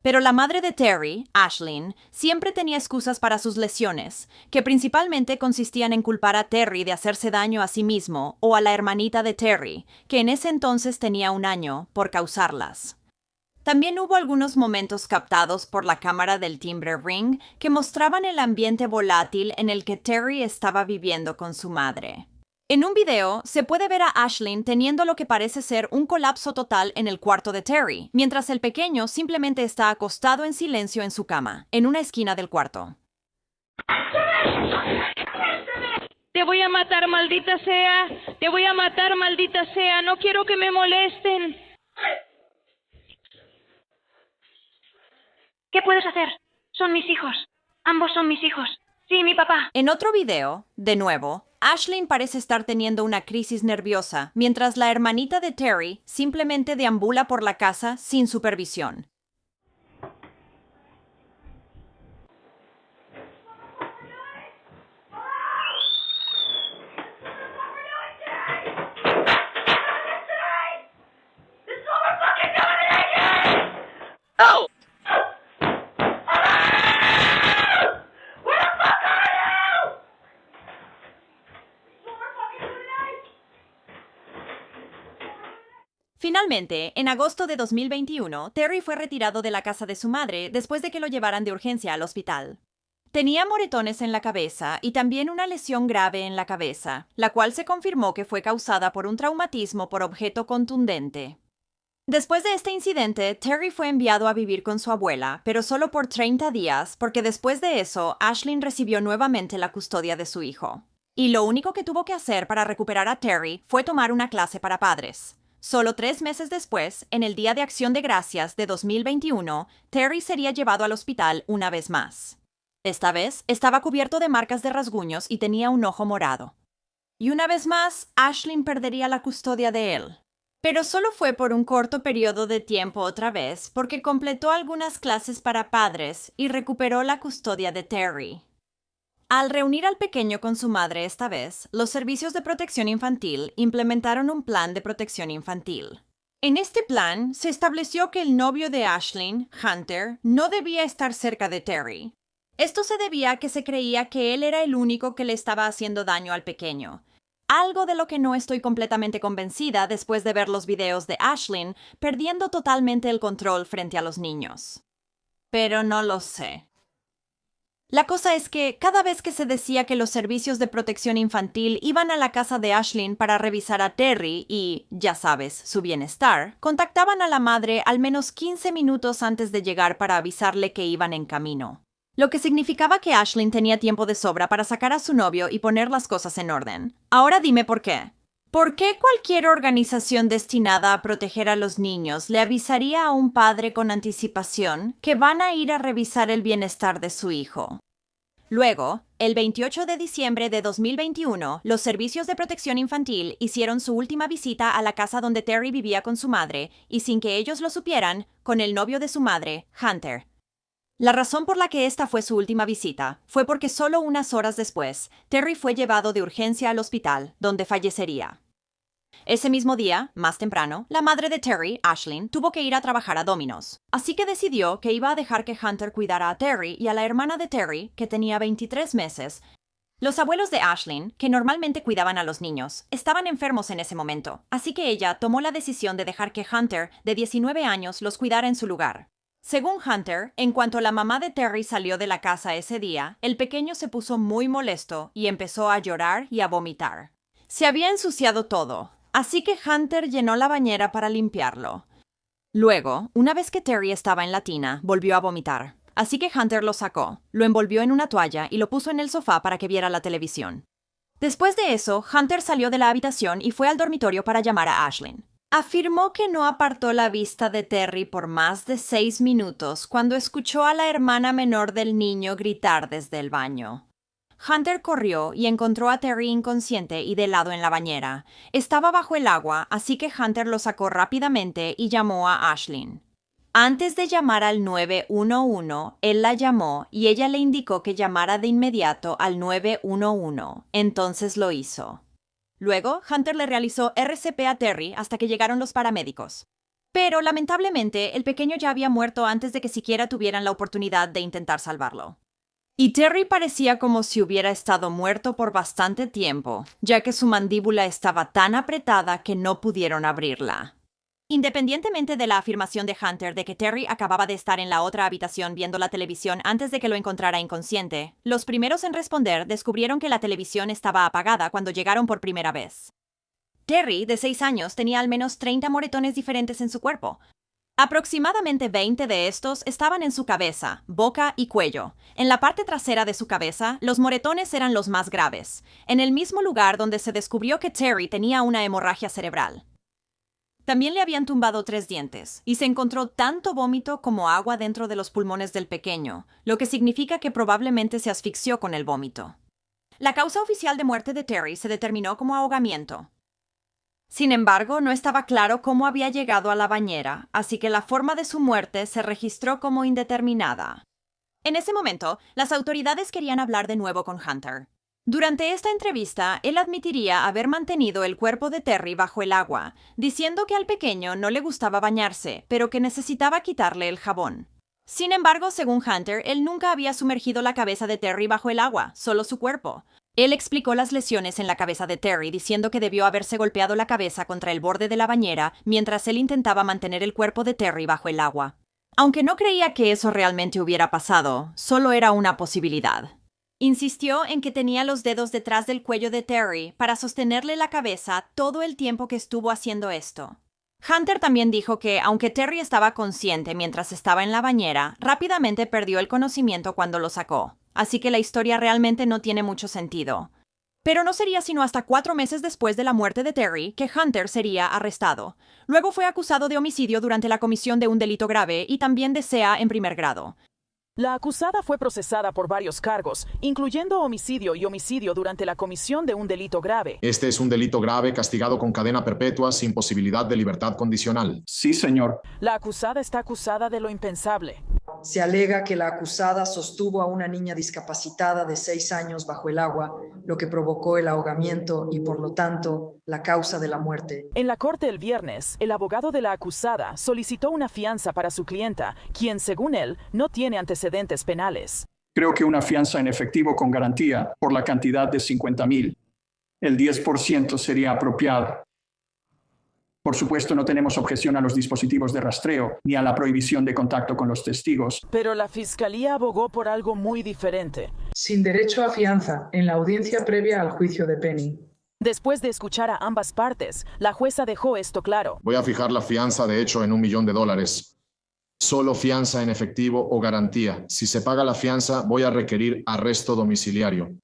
Pero la madre de Terry, Ashlyn, siempre tenía excusas para sus lesiones, que principalmente consistían en culpar a Terry de hacerse daño a sí mismo o a la hermanita de Terry, que en ese entonces tenía 1 año, por causarlas. También hubo algunos momentos captados por la cámara del timbre ring que mostraban el ambiente volátil en el que Terry estaba viviendo con su madre. En un video, se puede ver a Ashlyn teniendo lo que parece ser un colapso total en el cuarto de Terry, mientras el pequeño simplemente está acostado en silencio en su cama, en una esquina del cuarto. Te voy a matar, maldita sea. Te voy a matar, maldita sea. No quiero que me molesten. ¿Qué puedes hacer? Son mis hijos. Ambos son mis hijos. Sí, mi papá. En otro video, de nuevo, Ashlyn parece estar teniendo una crisis nerviosa, mientras la hermanita de Terry simplemente deambula por la casa sin supervisión. ¡Oh! Finalmente, en agosto de 2021, Terry fue retirado de la casa de su madre después de que lo llevaran de urgencia al hospital. Tenía moretones en la cabeza y también una lesión grave en la cabeza, la cual se confirmó que fue causada por un traumatismo por objeto contundente. Después de este incidente, Terry fue enviado a vivir con su abuela, pero solo por 30 días, porque después de eso, Ashlyn recibió nuevamente la custodia de su hijo. Y lo único que tuvo que hacer para recuperar a Terry fue tomar una clase para padres. Solo 3 meses después, en el Día de Acción de Gracias de 2021, Terry sería llevado al hospital una vez más. Esta vez, estaba cubierto de marcas de rasguños y tenía un ojo morado. Y una vez más, Ashlyn perdería la custodia de él. Pero solo fue por un corto periodo de tiempo otra vez, porque completó algunas clases para padres y recuperó la custodia de Terry. Al reunir al pequeño con su madre esta vez, los servicios de protección infantil implementaron un plan de protección infantil. En este plan, se estableció que el novio de Ashlyn, Hunter, no debía estar cerca de Terry. Esto se debía a que se creía que él era el único que le estaba haciendo daño al pequeño. Algo de lo que no estoy completamente convencida después de ver los videos de Ashlyn perdiendo totalmente el control frente a los niños. Pero no lo sé. La cosa es que cada vez que se decía que los servicios de protección infantil iban a la casa de Ashlyn para revisar a Terry y, ya sabes, su bienestar, contactaban a la madre al menos 15 minutos antes de llegar para avisarle que iban en camino. Lo que significaba que Ashlyn tenía tiempo de sobra para sacar a su novio y poner las cosas en orden. Ahora dime por qué. ¿Por qué cualquier organización destinada a proteger a los niños le avisaría a un padre con anticipación que van a ir a revisar el bienestar de su hijo? Luego, el 28 de diciembre de 2021, los servicios de protección infantil hicieron su última visita a la casa donde Terry vivía con su madre y, sin que ellos lo supieran, con el novio de su madre, Hunter. La razón por la que esta fue su última visita fue porque solo unas horas después, Terry fue llevado de urgencia al hospital, donde fallecería. Ese mismo día, más temprano, la madre de Terry, Ashlyn, tuvo que ir a trabajar a Domino's, así que decidió que iba a dejar que Hunter cuidara a Terry y a la hermana de Terry, que tenía 23 meses. Los abuelos de Ashlyn, que normalmente cuidaban a los niños, estaban enfermos en ese momento, así que ella tomó la decisión de dejar que Hunter, de 19 años, los cuidara en su lugar. Según Hunter, en cuanto la mamá de Terry salió de la casa ese día, el pequeño se puso muy molesto y empezó a llorar y a vomitar. Se había ensuciado todo, así que Hunter llenó la bañera para limpiarlo. Luego, una vez que Terry estaba en la tina, volvió a vomitar. Así que Hunter lo sacó, lo envolvió en una toalla y lo puso en el sofá para que viera la televisión. Después de eso, Hunter salió de la habitación y fue al dormitorio para llamar a Ashlyn. Afirmó que no apartó la vista de Terry por más de 6 minutos cuando escuchó a la hermana menor del niño gritar desde el baño. Hunter corrió y encontró a Terry inconsciente y de lado en la bañera. Estaba bajo el agua, así que Hunter lo sacó rápidamente y llamó a Ashlyn. Antes de llamar al 911, él la llamó y ella le indicó que llamara de inmediato al 911. Entonces lo hizo. Luego, Hunter le realizó RCP a Terry hasta que llegaron los paramédicos. Pero, lamentablemente, el pequeño ya había muerto antes de que siquiera tuvieran la oportunidad de intentar salvarlo. Y Terry parecía como si hubiera estado muerto por bastante tiempo, ya que su mandíbula estaba tan apretada que no pudieron abrirla. Independientemente de la afirmación de Hunter de que Terry acababa de estar en la otra habitación viendo la televisión antes de que lo encontrara inconsciente, los primeros en responder descubrieron que la televisión estaba apagada cuando llegaron por primera vez. Terry, de 6 años, tenía al menos 30 moretones diferentes en su cuerpo. Aproximadamente 20 de estos estaban en su cabeza, boca y cuello. En la parte trasera de su cabeza, los moretones eran los más graves, en el mismo lugar donde se descubrió que Terry tenía una hemorragia cerebral. También le habían tumbado 3 dientes, y se encontró tanto vómito como agua dentro de los pulmones del pequeño, lo que significa que probablemente se asfixió con el vómito. La causa oficial de muerte de Terry se determinó como ahogamiento. Sin embargo, no estaba claro cómo había llegado a la bañera, así que la forma de su muerte se registró como indeterminada. En ese momento, las autoridades querían hablar de nuevo con Hunter. Durante esta entrevista, él admitiría haber mantenido el cuerpo de Terry bajo el agua, diciendo que al pequeño no le gustaba bañarse, pero que necesitaba quitarle el jabón. Sin embargo, según Hunter, él nunca había sumergido la cabeza de Terry bajo el agua, solo su cuerpo. Él explicó las lesiones en la cabeza de Terry, diciendo que debió haberse golpeado la cabeza contra el borde de la bañera mientras él intentaba mantener el cuerpo de Terry bajo el agua. Aunque no creía que eso realmente hubiera pasado, solo era una posibilidad. Insistió en que tenía los dedos detrás del cuello de Terry para sostenerle la cabeza todo el tiempo que estuvo haciendo esto. Hunter también dijo que, aunque Terry estaba consciente mientras estaba en la bañera, rápidamente perdió el conocimiento cuando lo sacó, así que la historia realmente no tiene mucho sentido. Pero no sería sino hasta 4 meses después de la muerte de Terry que Hunter sería arrestado. Luego fue acusado de homicidio durante la comisión de un delito grave y también de SEA en primer grado. La acusada fue procesada por varios cargos, incluyendo homicidio y homicidio durante la comisión de un delito grave. Este es un delito grave castigado con cadena perpetua sin posibilidad de libertad condicional. Sí, señor. La acusada está acusada de lo impensable. Se alega que la acusada sostuvo a una niña discapacitada de 6 años bajo el agua, lo que provocó el ahogamiento y, por lo tanto, la causa de la muerte. En la corte el viernes, el abogado de la acusada solicitó una fianza para su clienta, quien, según él, no tiene antecedentes penales. Creo que una fianza en efectivo con garantía por la cantidad de $50,000. El 10% sería apropiado. Por supuesto, no tenemos objeción a los dispositivos de rastreo ni a la prohibición de contacto con los testigos. Pero la fiscalía abogó por algo muy diferente. Sin derecho a fianza, en la audiencia previa al juicio de Penny. Después de escuchar a ambas partes, la jueza dejó esto claro. Voy a fijar la fianza, de hecho, en $1 millón. Solo fianza en efectivo o garantía. Si se paga la fianza, voy a requerir arresto domiciliario.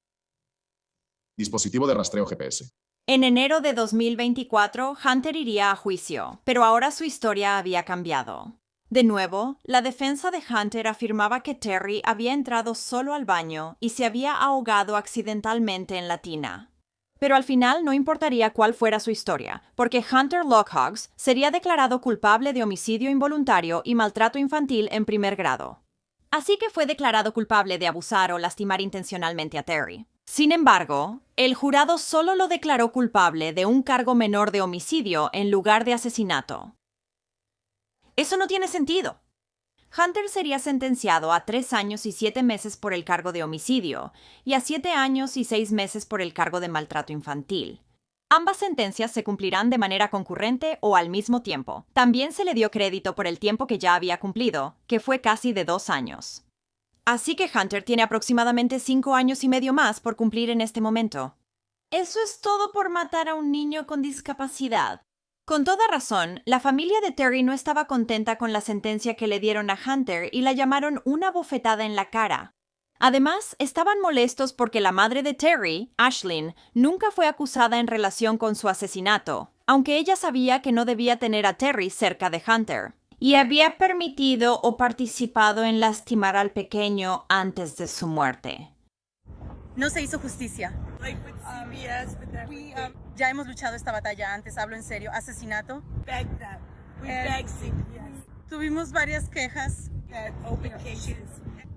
Dispositivo de rastreo GPS. En enero de 2024, Hunter iría a juicio, pero ahora su historia había cambiado. De nuevo, la defensa de Hunter afirmaba que Terry había entrado solo al baño y se había ahogado accidentalmente en la tina. Pero al final no importaría cuál fuera su historia, porque Hunter Lockhogs sería declarado culpable de homicidio involuntario y maltrato infantil en primer grado. Así que fue declarado culpable de abusar o lastimar intencionalmente a Terry. Sin embargo, el jurado solo lo declaró culpable de un cargo menor de homicidio en lugar de asesinato. Eso no tiene sentido. Hunter sería sentenciado a 3 años y 7 meses por el cargo de homicidio y a 7 años y 6 meses por el cargo de maltrato infantil. Ambas sentencias se cumplirán de manera concurrente o al mismo tiempo. También se le dio crédito por el tiempo que ya había cumplido, que fue casi de 2 años. Así que Hunter tiene aproximadamente 5 años y medio más por cumplir en este momento. Eso es todo por matar a un niño con discapacidad. Con toda razón, la familia de Terry no estaba contenta con la sentencia que le dieron a Hunter y la llamaron una bofetada en la cara. Además, estaban molestos porque la madre de Terry, Ashlyn, nunca fue acusada en relación con su asesinato, aunque ella sabía que no debía tener a Terry cerca de Hunter, y había permitido o participado en lastimar al pequeño antes de su muerte. No se hizo justicia. Ya hemos luchado esta batalla antes, hablo en serio. Asesinato. Tuvimos varias quejas.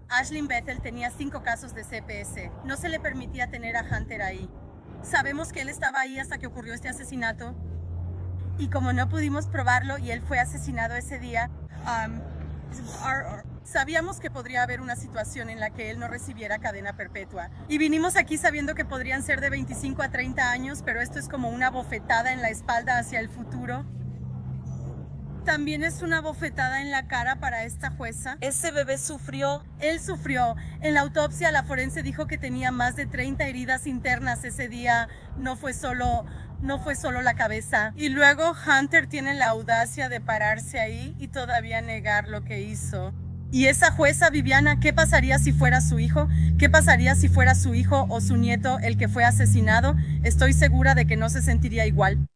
Ashlyn Bethel tenía 5 casos de CPS. No se le permitía tener a Hunter ahí. Sabemos que él estaba ahí hasta que ocurrió este asesinato. Y como no pudimos probarlo y él fue asesinado ese día, sabíamos que podría haber una situación en la que él no recibiera cadena perpetua. Y vinimos aquí sabiendo que podrían ser de 25 a 30 años, pero esto es como una bofetada en la espalda hacia el futuro. También es una bofetada en la cara para esta jueza. Ese bebé sufrió. Él sufrió. En la autopsia, la forense dijo que tenía más de 30 heridas internas ese día. No fue solo la cabeza. Y luego Hunter tiene la audacia de pararse ahí y todavía negar lo que hizo. Y esa jueza, Viviana, ¿qué pasaría si fuera su hijo? ¿Qué pasaría si fuera su hijo o su nieto el que fue asesinado? Estoy segura de que no se sentiría igual.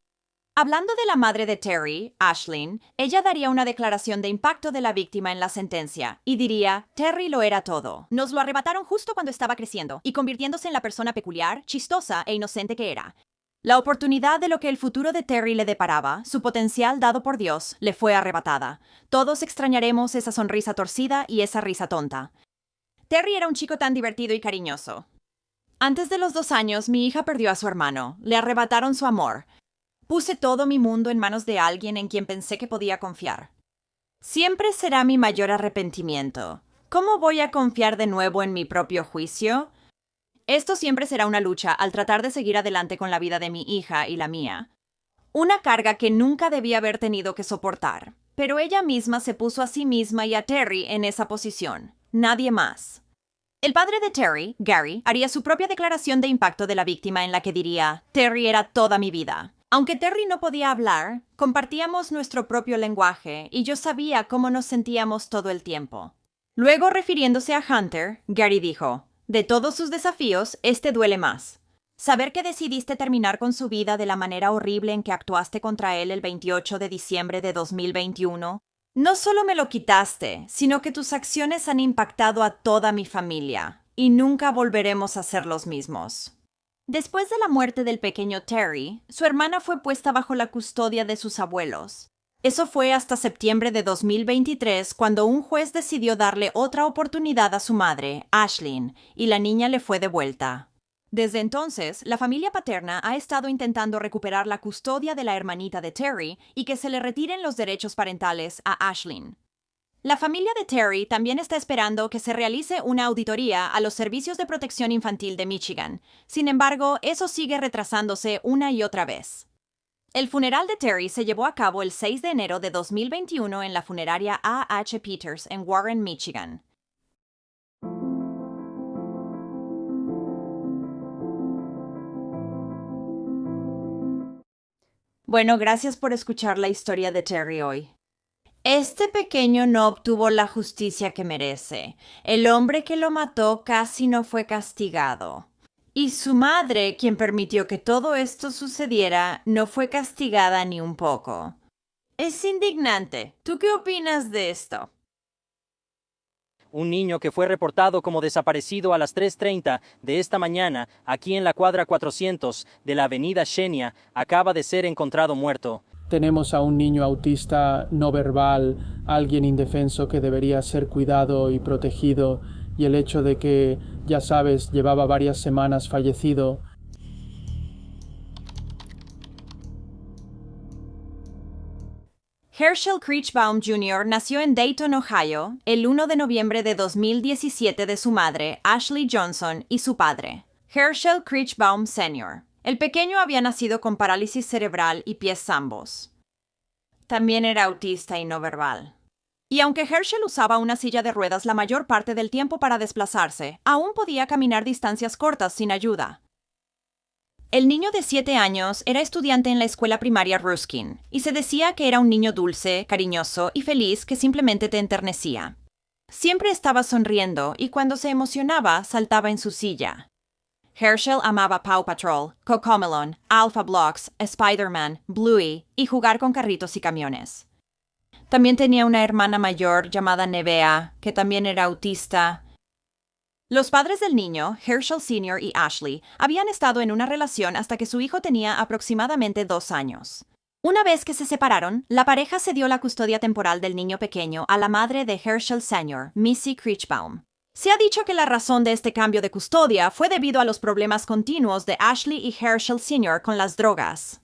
Hablando de la madre de Terry, Ashlyn, ella daría una declaración de impacto de la víctima en la sentencia y diría, Terry lo era todo. Nos lo arrebataron justo cuando estaba creciendo y convirtiéndose en la persona peculiar, chistosa e inocente que era. La oportunidad de lo que el futuro de Terry le deparaba, su potencial dado por Dios, le fue arrebatada. Todos extrañaremos esa sonrisa torcida y esa risa tonta. Terry era un chico tan divertido y cariñoso. Antes de los 2 años, mi hija perdió a su hermano. Le arrebataron su amor. Puse todo mi mundo en manos de alguien en quien pensé que podía confiar. Siempre será mi mayor arrepentimiento. ¿Cómo voy a confiar de nuevo en mi propio juicio? Esto siempre será una lucha al tratar de seguir adelante con la vida de mi hija y la mía. Una carga que nunca debía haber tenido que soportar. Pero ella misma se puso a sí misma y a Terry en esa posición. Nadie más. El padre de Terry, Gary, haría su propia declaración de impacto de la víctima en la que diría, Terry era toda mi vida. Aunque Terry no podía hablar, compartíamos nuestro propio lenguaje y yo sabía cómo nos sentíamos todo el tiempo. Luego, refiriéndose a Hunter, Gary dijo, de todos sus desafíos, este duele más. Saber que decidiste terminar con su vida de la manera horrible en que actuaste contra él el 28 de diciembre de 2021, no solo me lo quitaste, sino que tus acciones han impactado a toda mi familia y nunca volveremos a ser los mismos. Después de la muerte del pequeño Terry, su hermana fue puesta bajo la custodia de sus abuelos. Eso fue hasta septiembre de 2023 cuando un juez decidió darle otra oportunidad a su madre, Ashlyn, y la niña le fue devuelta. Desde entonces, la familia paterna ha estado intentando recuperar la custodia de la hermanita de Terry y que se le retiren los derechos parentales a Ashlyn. La familia de Terry también está esperando que se realice una auditoría a los servicios de protección infantil de Michigan. Sin embargo, eso sigue retrasándose una y otra vez. El funeral de Terry se llevó a cabo el 6 de enero de 2021 en la funeraria A.H. Peters en Warren, Michigan. Bueno, gracias por escuchar la historia de Terry hoy. Este pequeño no obtuvo la justicia que merece. El hombre que lo mató casi no fue castigado. Y su madre, quien permitió que todo esto sucediera, no fue castigada ni un poco. Es indignante. ¿Tú qué opinas de esto? Un niño que fue reportado como desaparecido a las 3:30 de esta mañana, aquí en la cuadra 400 de la avenida Xenia, acaba de ser encontrado muerto. Tenemos a un niño autista no verbal, alguien indefenso que debería ser cuidado y protegido, y el hecho de que, ya sabes, llevaba varias semanas fallecido. Herschel Creechbaum Jr. nació en Dayton, Ohio, el 1 de noviembre de 2017 de su madre, Ashley Johnson, y su padre, Herschel Creechbaum Sr. El pequeño había nacido con parálisis cerebral y pies zambos. También era autista y no verbal. Y aunque Herschel usaba una silla de ruedas la mayor parte del tiempo para desplazarse, aún podía caminar distancias cortas sin ayuda. El niño de 7 años era estudiante en la escuela primaria Ruskin, y se decía que era un niño dulce, cariñoso y feliz que simplemente te enternecía. Siempre estaba sonriendo y cuando se emocionaba saltaba en su silla. Herschel amaba Paw Patrol, Cocomelon, Alpha Blocks, Spider-Man, Bluey y jugar con carritos y camiones. También tenía una hermana mayor llamada Nevea, que también era autista. Los padres del niño, Herschel Sr. y Ashley, habían estado en una relación hasta que su hijo tenía aproximadamente 2 años. Una vez que se separaron, la pareja cedió la custodia temporal del niño pequeño a la madre de Herschel Sr., Missy Kriechbaum. Se ha dicho que la razón de este cambio de custodia fue debido a los problemas continuos de Ashley y Herschel Sr. con las drogas.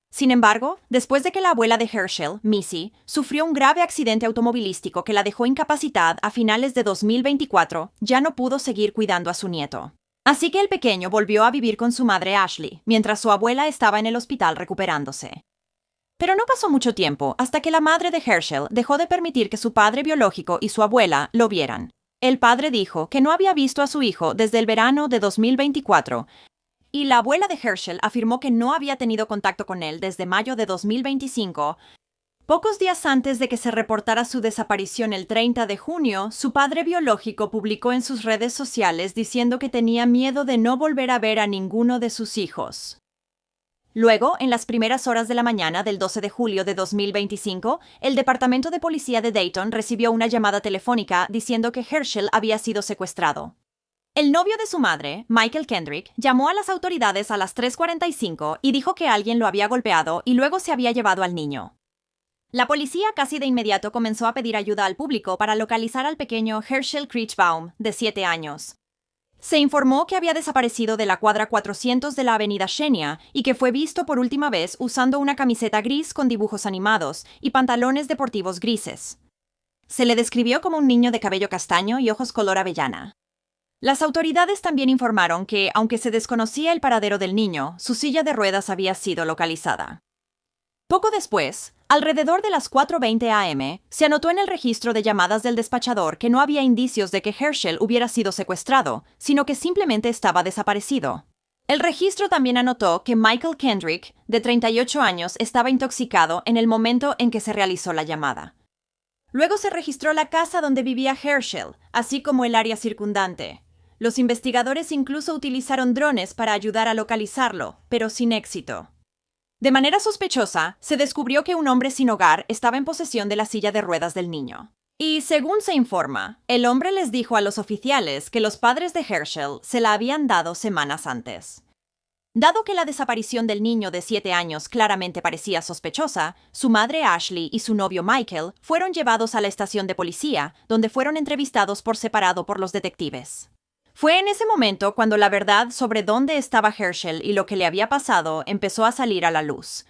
Sin embargo, después de que la abuela de Herschel, Missy, sufrió un grave accidente automovilístico que la dejó incapacitada a finales de 2024, ya no pudo seguir cuidando a su nieto. Así que el pequeño volvió a vivir con su madre Ashley, mientras su abuela estaba en el hospital recuperándose. Pero no pasó mucho tiempo hasta que la madre de Herschel dejó de permitir que su padre biológico y su abuela lo vieran. El padre dijo que no había visto a su hijo desde el verano de 2024, y la abuela de Herschel afirmó que no había tenido contacto con él desde mayo de 2025. Pocos días antes de que se reportara su desaparición el 30 de junio, su padre biológico publicó en sus redes sociales diciendo que tenía miedo de no volver a ver a ninguno de sus hijos. Luego, en las primeras horas de la mañana del 12 de julio de 2025, el Departamento de Policía de Dayton recibió una llamada telefónica diciendo que Herschel había sido secuestrado. El novio de su madre, Michael Kendrick, llamó a las autoridades a las 3:45 y dijo que alguien lo había golpeado y luego se había llevado al niño. La policía casi de inmediato comenzó a pedir ayuda al público para localizar al pequeño Herschel Kriechbaum, de 7 años. Se informó que había desaparecido de la cuadra 400 de la avenida Xenia y que fue visto por última vez usando una camiseta gris con dibujos animados y pantalones deportivos grises. Se le describió como un niño de cabello castaño y ojos color avellana. Las autoridades también informaron que, aunque se desconocía el paradero del niño, su silla de ruedas había sido localizada. Poco después, alrededor de las 4:20 a.m., se anotó en el registro de llamadas del despachador que no había indicios de que Herschel hubiera sido secuestrado, sino que simplemente estaba desaparecido. El registro también anotó que Michael Kendrick, de 38 años, estaba intoxicado en el momento en que se realizó la llamada. Luego se registró la casa donde vivía Herschel, así como el área circundante. Los investigadores incluso utilizaron drones para ayudar a localizarlo, pero sin éxito. De manera sospechosa, se descubrió que un hombre sin hogar estaba en posesión de la silla de ruedas del niño. Y, según se informa, el hombre les dijo a los oficiales que los padres de Herschel se la habían dado semanas antes. Dado que la desaparición del niño de 7 años claramente parecía sospechosa, su madre Ashley y su novio Michael fueron llevados a la estación de policía, donde fueron entrevistados por separado por los detectives. Fue en ese momento cuando la verdad sobre dónde estaba Herschel y lo que le había pasado empezó a salir a la luz.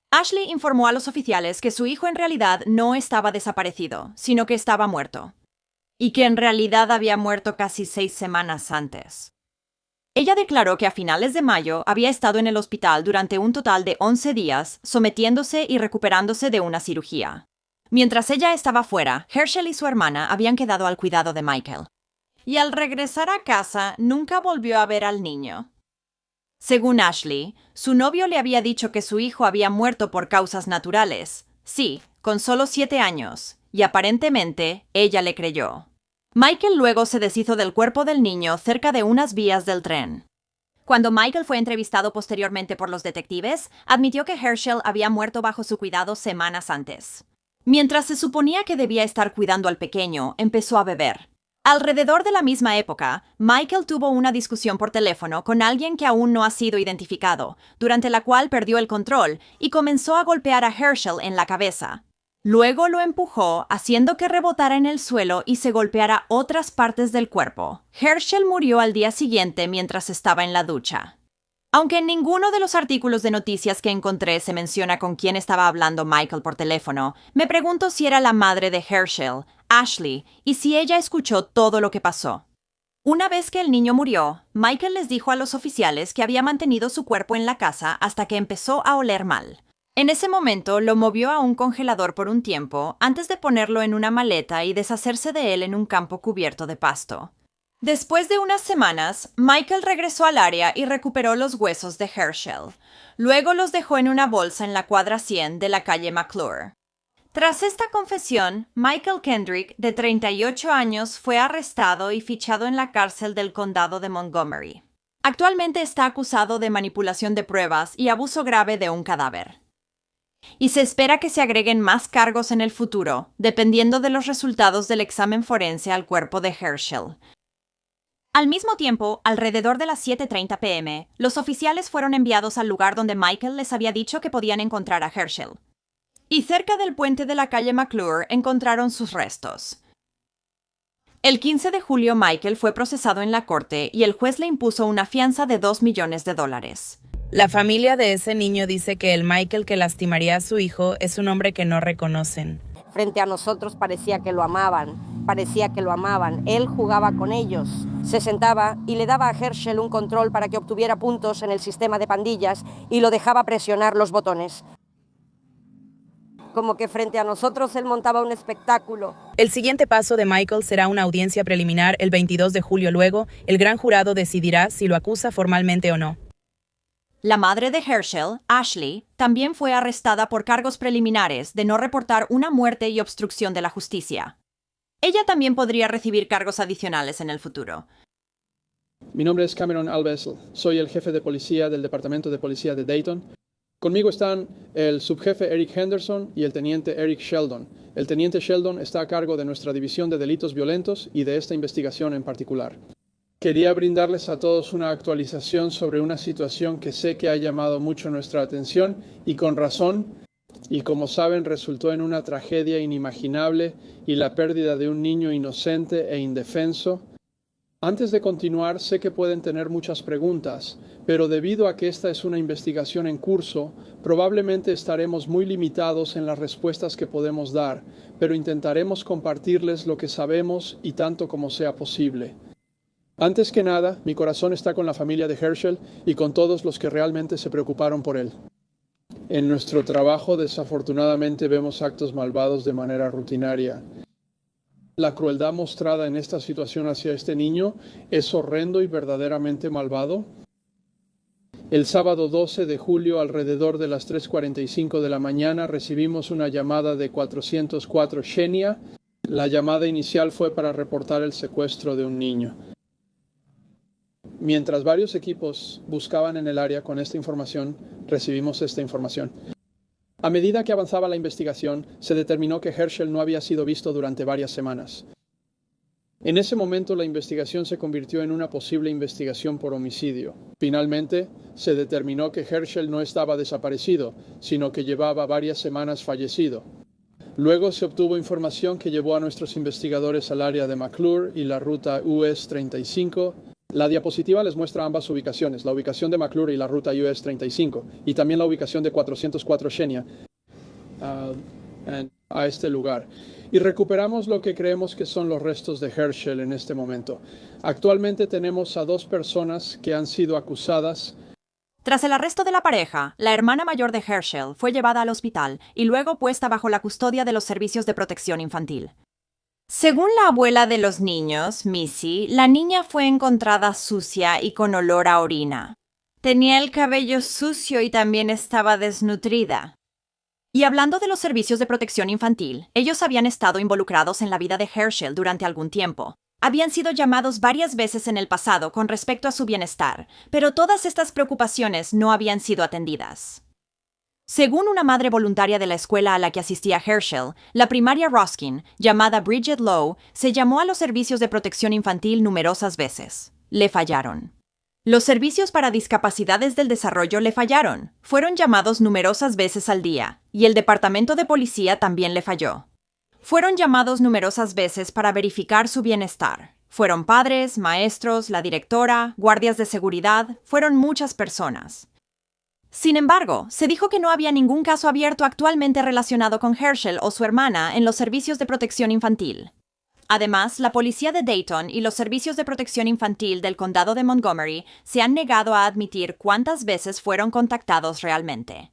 Ashley informó a los oficiales que su hijo en realidad no estaba desaparecido, sino que estaba muerto. Y que en realidad había muerto casi 6 semanas antes. Ella declaró que a finales de mayo había estado en el hospital durante un total de 11 días, sometiéndose y recuperándose de una cirugía. Mientras ella estaba fuera, Herschel y su hermana habían quedado al cuidado de Michael. Y al regresar a casa, nunca volvió a ver al niño. Según Ashley, su novio le había dicho que su hijo había muerto por causas naturales. Sí, con solo 7 años, y aparentemente ella le creyó. Michael luego se deshizo del cuerpo del niño cerca de unas vías del tren. Cuando Michael fue entrevistado posteriormente por los detectives, admitió que Herschel había muerto bajo su cuidado semanas antes. Mientras se suponía que debía estar cuidando al pequeño, empezó a beber. Alrededor de la misma época, Michael tuvo una discusión por teléfono con alguien que aún no ha sido identificado, durante la cual perdió el control y comenzó a golpear a Herschel en la cabeza. Luego lo empujó, haciendo que rebotara en el suelo y se golpeara otras partes del cuerpo. Herschel murió al día siguiente mientras estaba en la ducha. Aunque en ninguno de los artículos de noticias que encontré se menciona con quién estaba hablando Michael por teléfono, me pregunto si era la madre de Herschel, Ashley, y si ella escuchó todo lo que pasó. Una vez que el niño murió, Michael les dijo a los oficiales que había mantenido su cuerpo en la casa hasta que empezó a oler mal. En ese momento lo movió a un congelador por un tiempo antes de ponerlo en una maleta y deshacerse de él en un campo cubierto de pasto. Después de unas semanas, Michael regresó al área y recuperó los huesos de Herschel. Luego los dejó en una bolsa en la cuadra 100 de la calle McClure. Tras esta confesión, Michael Kendrick, de 38 años, fue arrestado y fichado en la cárcel del condado de Montgomery. Actualmente está acusado de manipulación de pruebas y abuso grave de un cadáver. Y se espera que se agreguen más cargos en el futuro, dependiendo de los resultados del examen forense al cuerpo de Herschel. Al mismo tiempo, alrededor de las 7:30 p.m., los oficiales fueron enviados al lugar donde Michael les había dicho que podían encontrar a Herschel. Y cerca del puente de la calle McClure encontraron sus restos. El 15 de julio, Michael fue procesado en la corte y el juez le impuso una fianza de $2 millones. La familia de ese niño dice que el Michael que lastimaría a su hijo es un hombre que no reconocen. Frente a nosotros parecía que lo amaban. Él jugaba con ellos. Se sentaba y le daba a Herschel un control para que obtuviera puntos en el sistema de pandillas y lo dejaba presionar los botones. Como que frente a nosotros él montaba un espectáculo. El siguiente paso de Michael será una audiencia preliminar el 22 de julio. Luego, el gran jurado decidirá si lo acusa formalmente o no. La madre de Herschel, Ashley, también fue arrestada por cargos preliminares de no reportar una muerte y obstrucción de la justicia. Ella también podría recibir cargos adicionales en el futuro. Mi nombre es Cameron Alvesel. Soy el jefe de policía del Departamento de Policía de Dayton. Conmigo están el subjefe Eric Henderson y el teniente Eric Sheldon. El teniente Sheldon está a cargo de nuestra división de delitos violentos y de esta investigación en particular. Quería brindarles a todos una actualización sobre una situación que sé que ha llamado mucho nuestra atención y con razón, y como saben resultó en una tragedia inimaginable y la pérdida de un niño inocente e indefenso. Antes de continuar, sé que pueden tener muchas preguntas, pero debido a que esta es una investigación en curso, probablemente estaremos muy limitados en las respuestas que podemos dar, pero intentaremos compartirles lo que sabemos y tanto como sea posible. Antes que nada, mi corazón está con la familia de Herschel y con todos los que realmente se preocuparon por él. En nuestro trabajo, desafortunadamente, vemos actos malvados de manera rutinaria. La crueldad mostrada en esta situación hacia este niño es horrendo y verdaderamente malvado. El sábado 12 de julio, alrededor de las 3:45 de la mañana, recibimos una llamada de 404 Xenia. La llamada inicial fue para reportar el secuestro de un niño. Mientras varios equipos buscaban en el área con esta información, recibimos esta información. A medida que avanzaba la investigación, se determinó que Herschel no había sido visto durante varias semanas. En ese momento, la investigación se convirtió en una posible investigación por homicidio. Finalmente, se determinó que Herschel no estaba desaparecido, sino que llevaba varias semanas fallecido. Luego se obtuvo información que llevó a nuestros investigadores al área de McClure y la ruta US 35. La diapositiva les muestra ambas ubicaciones, la ubicación de McClure y la ruta US 35, y también la ubicación de 404 Xenia a este lugar. Y recuperamos lo que creemos que son los restos de Herschel en este momento. Actualmente tenemos a 2 personas que han sido acusadas. Tras el arresto de la pareja, la hermana mayor de Herschel fue llevada al hospital y luego puesta bajo la custodia de los servicios de protección infantil. Según la abuela de los niños, Missy, la niña fue encontrada sucia y con olor a orina. Tenía el cabello sucio y también estaba desnutrida. Y hablando de los servicios de protección infantil, ellos habían estado involucrados en la vida de Herschel durante algún tiempo. Habían sido llamados varias veces en el pasado con respecto a su bienestar, pero todas estas preocupaciones no habían sido atendidas. Según una madre voluntaria de la escuela a la que asistía Herschel, la primaria Ruskin, llamada Bridget Lowe, se llamó a los servicios de protección infantil numerosas veces. Le fallaron. Los servicios para discapacidades del desarrollo le fallaron. Fueron llamados numerosas veces al día, y el departamento de policía también le falló. Fueron llamados numerosas veces para verificar su bienestar. Fueron padres, maestros, la directora, guardias de seguridad, fueron muchas personas. Sin embargo, se dijo que no había ningún caso abierto actualmente relacionado con Herschel o su hermana en los servicios de protección infantil. Además, la policía de Dayton y los servicios de protección infantil del condado de Montgomery se han negado a admitir cuántas veces fueron contactados realmente.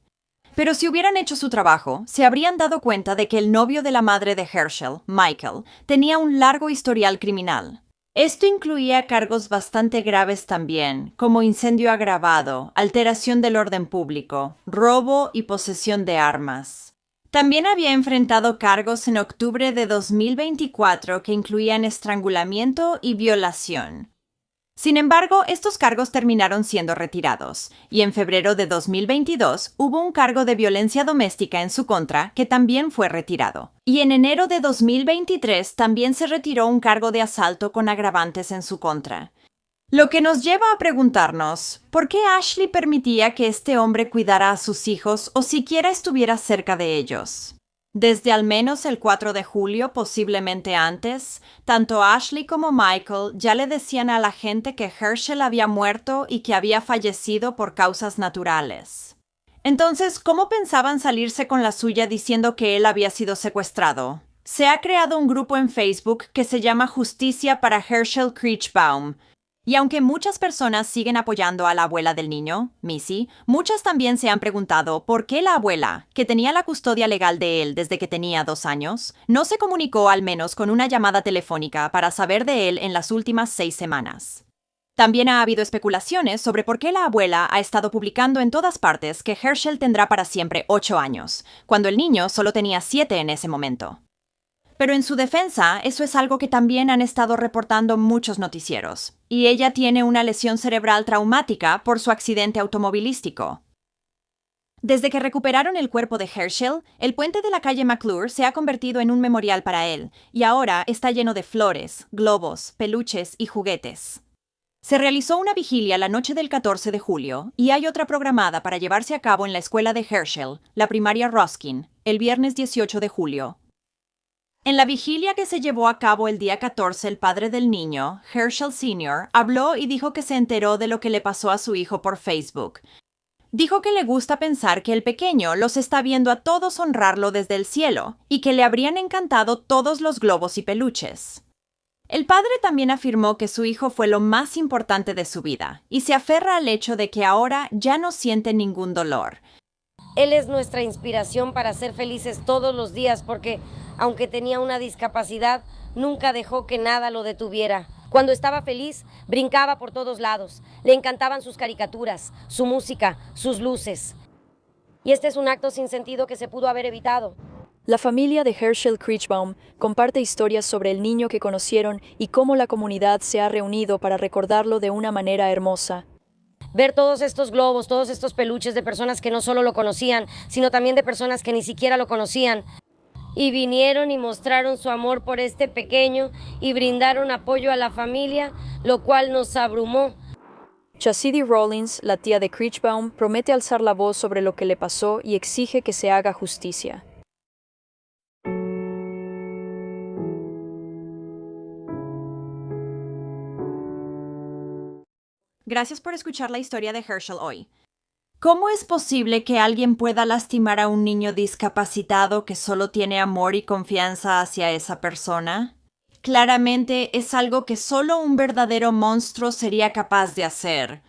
Pero si hubieran hecho su trabajo, se habrían dado cuenta de que el novio de la madre de Herschel, Michael, tenía un largo historial criminal. Esto incluía cargos bastante graves también, como incendio agravado, alteración del orden público, robo y posesión de armas. También había enfrentado cargos en octubre de 2024 que incluían estrangulamiento y violación. Sin embargo, estos cargos terminaron siendo retirados, y en febrero de 2022 hubo un cargo de violencia doméstica en su contra que también fue retirado. Y en enero de 2023 también se retiró un cargo de asalto con agravantes en su contra. Lo que nos lleva a preguntarnos, ¿por qué Ashley permitía que este hombre cuidara a sus hijos o siquiera estuviera cerca de ellos? Desde al menos el 4 de julio, posiblemente antes, tanto Ashley como Michael ya le decían a la gente que Herschel había muerto y que había fallecido por causas naturales. Entonces, ¿cómo pensaban salirse con la suya diciendo que él había sido secuestrado? Se ha creado un grupo en Facebook que se llama Justicia para Herschel Kreechbaum. Y aunque muchas personas siguen apoyando a la abuela del niño, Missy, muchas también se han preguntado por qué la abuela, que tenía la custodia legal de él desde que tenía 2 años, no se comunicó al menos con una llamada telefónica para saber de él en las últimas 6 semanas. También ha habido especulaciones sobre por qué la abuela ha estado publicando en todas partes que Herschel tendrá para siempre 8 años, cuando el niño solo tenía 7 en ese momento. Pero en su defensa, eso es algo que también han estado reportando muchos noticieros, y ella tiene una lesión cerebral traumática por su accidente automovilístico. Desde que recuperaron el cuerpo de Herschel, el puente de la calle McClure se ha convertido en un memorial para él, y ahora está lleno de flores, globos, peluches y juguetes. Se realizó una vigilia la noche del 14 de julio, y hay otra programada para llevarse a cabo en la escuela de Herschel, la primaria Ruskin, el viernes 18 de julio. En la vigilia que se llevó a cabo el día 14, el padre del niño, Herschel Sr., habló y dijo que se enteró de lo que le pasó a su hijo por Facebook. Dijo que le gusta pensar que el pequeño los está viendo a todos honrarlo desde el cielo y que le habrían encantado todos los globos y peluches. El padre también afirmó que su hijo fue lo más importante de su vida y se aferra al hecho de que ahora ya no siente ningún dolor. Él es nuestra inspiración para ser felices todos los días porque, aunque tenía una discapacidad, nunca dejó que nada lo detuviera. Cuando estaba feliz, brincaba por todos lados. Le encantaban sus caricaturas, su música, sus luces. Y este es un acto sin sentido que se pudo haber evitado. La familia de Herschel Kreechbaum comparte historias sobre el niño que conocieron y cómo la comunidad se ha reunido para recordarlo de una manera hermosa. Ver todos estos globos, todos estos peluches de personas que no solo lo conocían, sino también de personas que ni siquiera lo conocían. Y vinieron y mostraron su amor por este pequeño y brindaron apoyo a la familia, lo cual nos abrumó. Chastity Rollins, la tía de Kreechbaum, promete alzar la voz sobre lo que le pasó y exige que se haga justicia. Gracias por escuchar la historia de Herschel hoy. ¿Cómo es posible que alguien pueda lastimar a un niño discapacitado que solo tiene amor y confianza hacia esa persona? Claramente es algo que solo un verdadero monstruo sería capaz de hacer.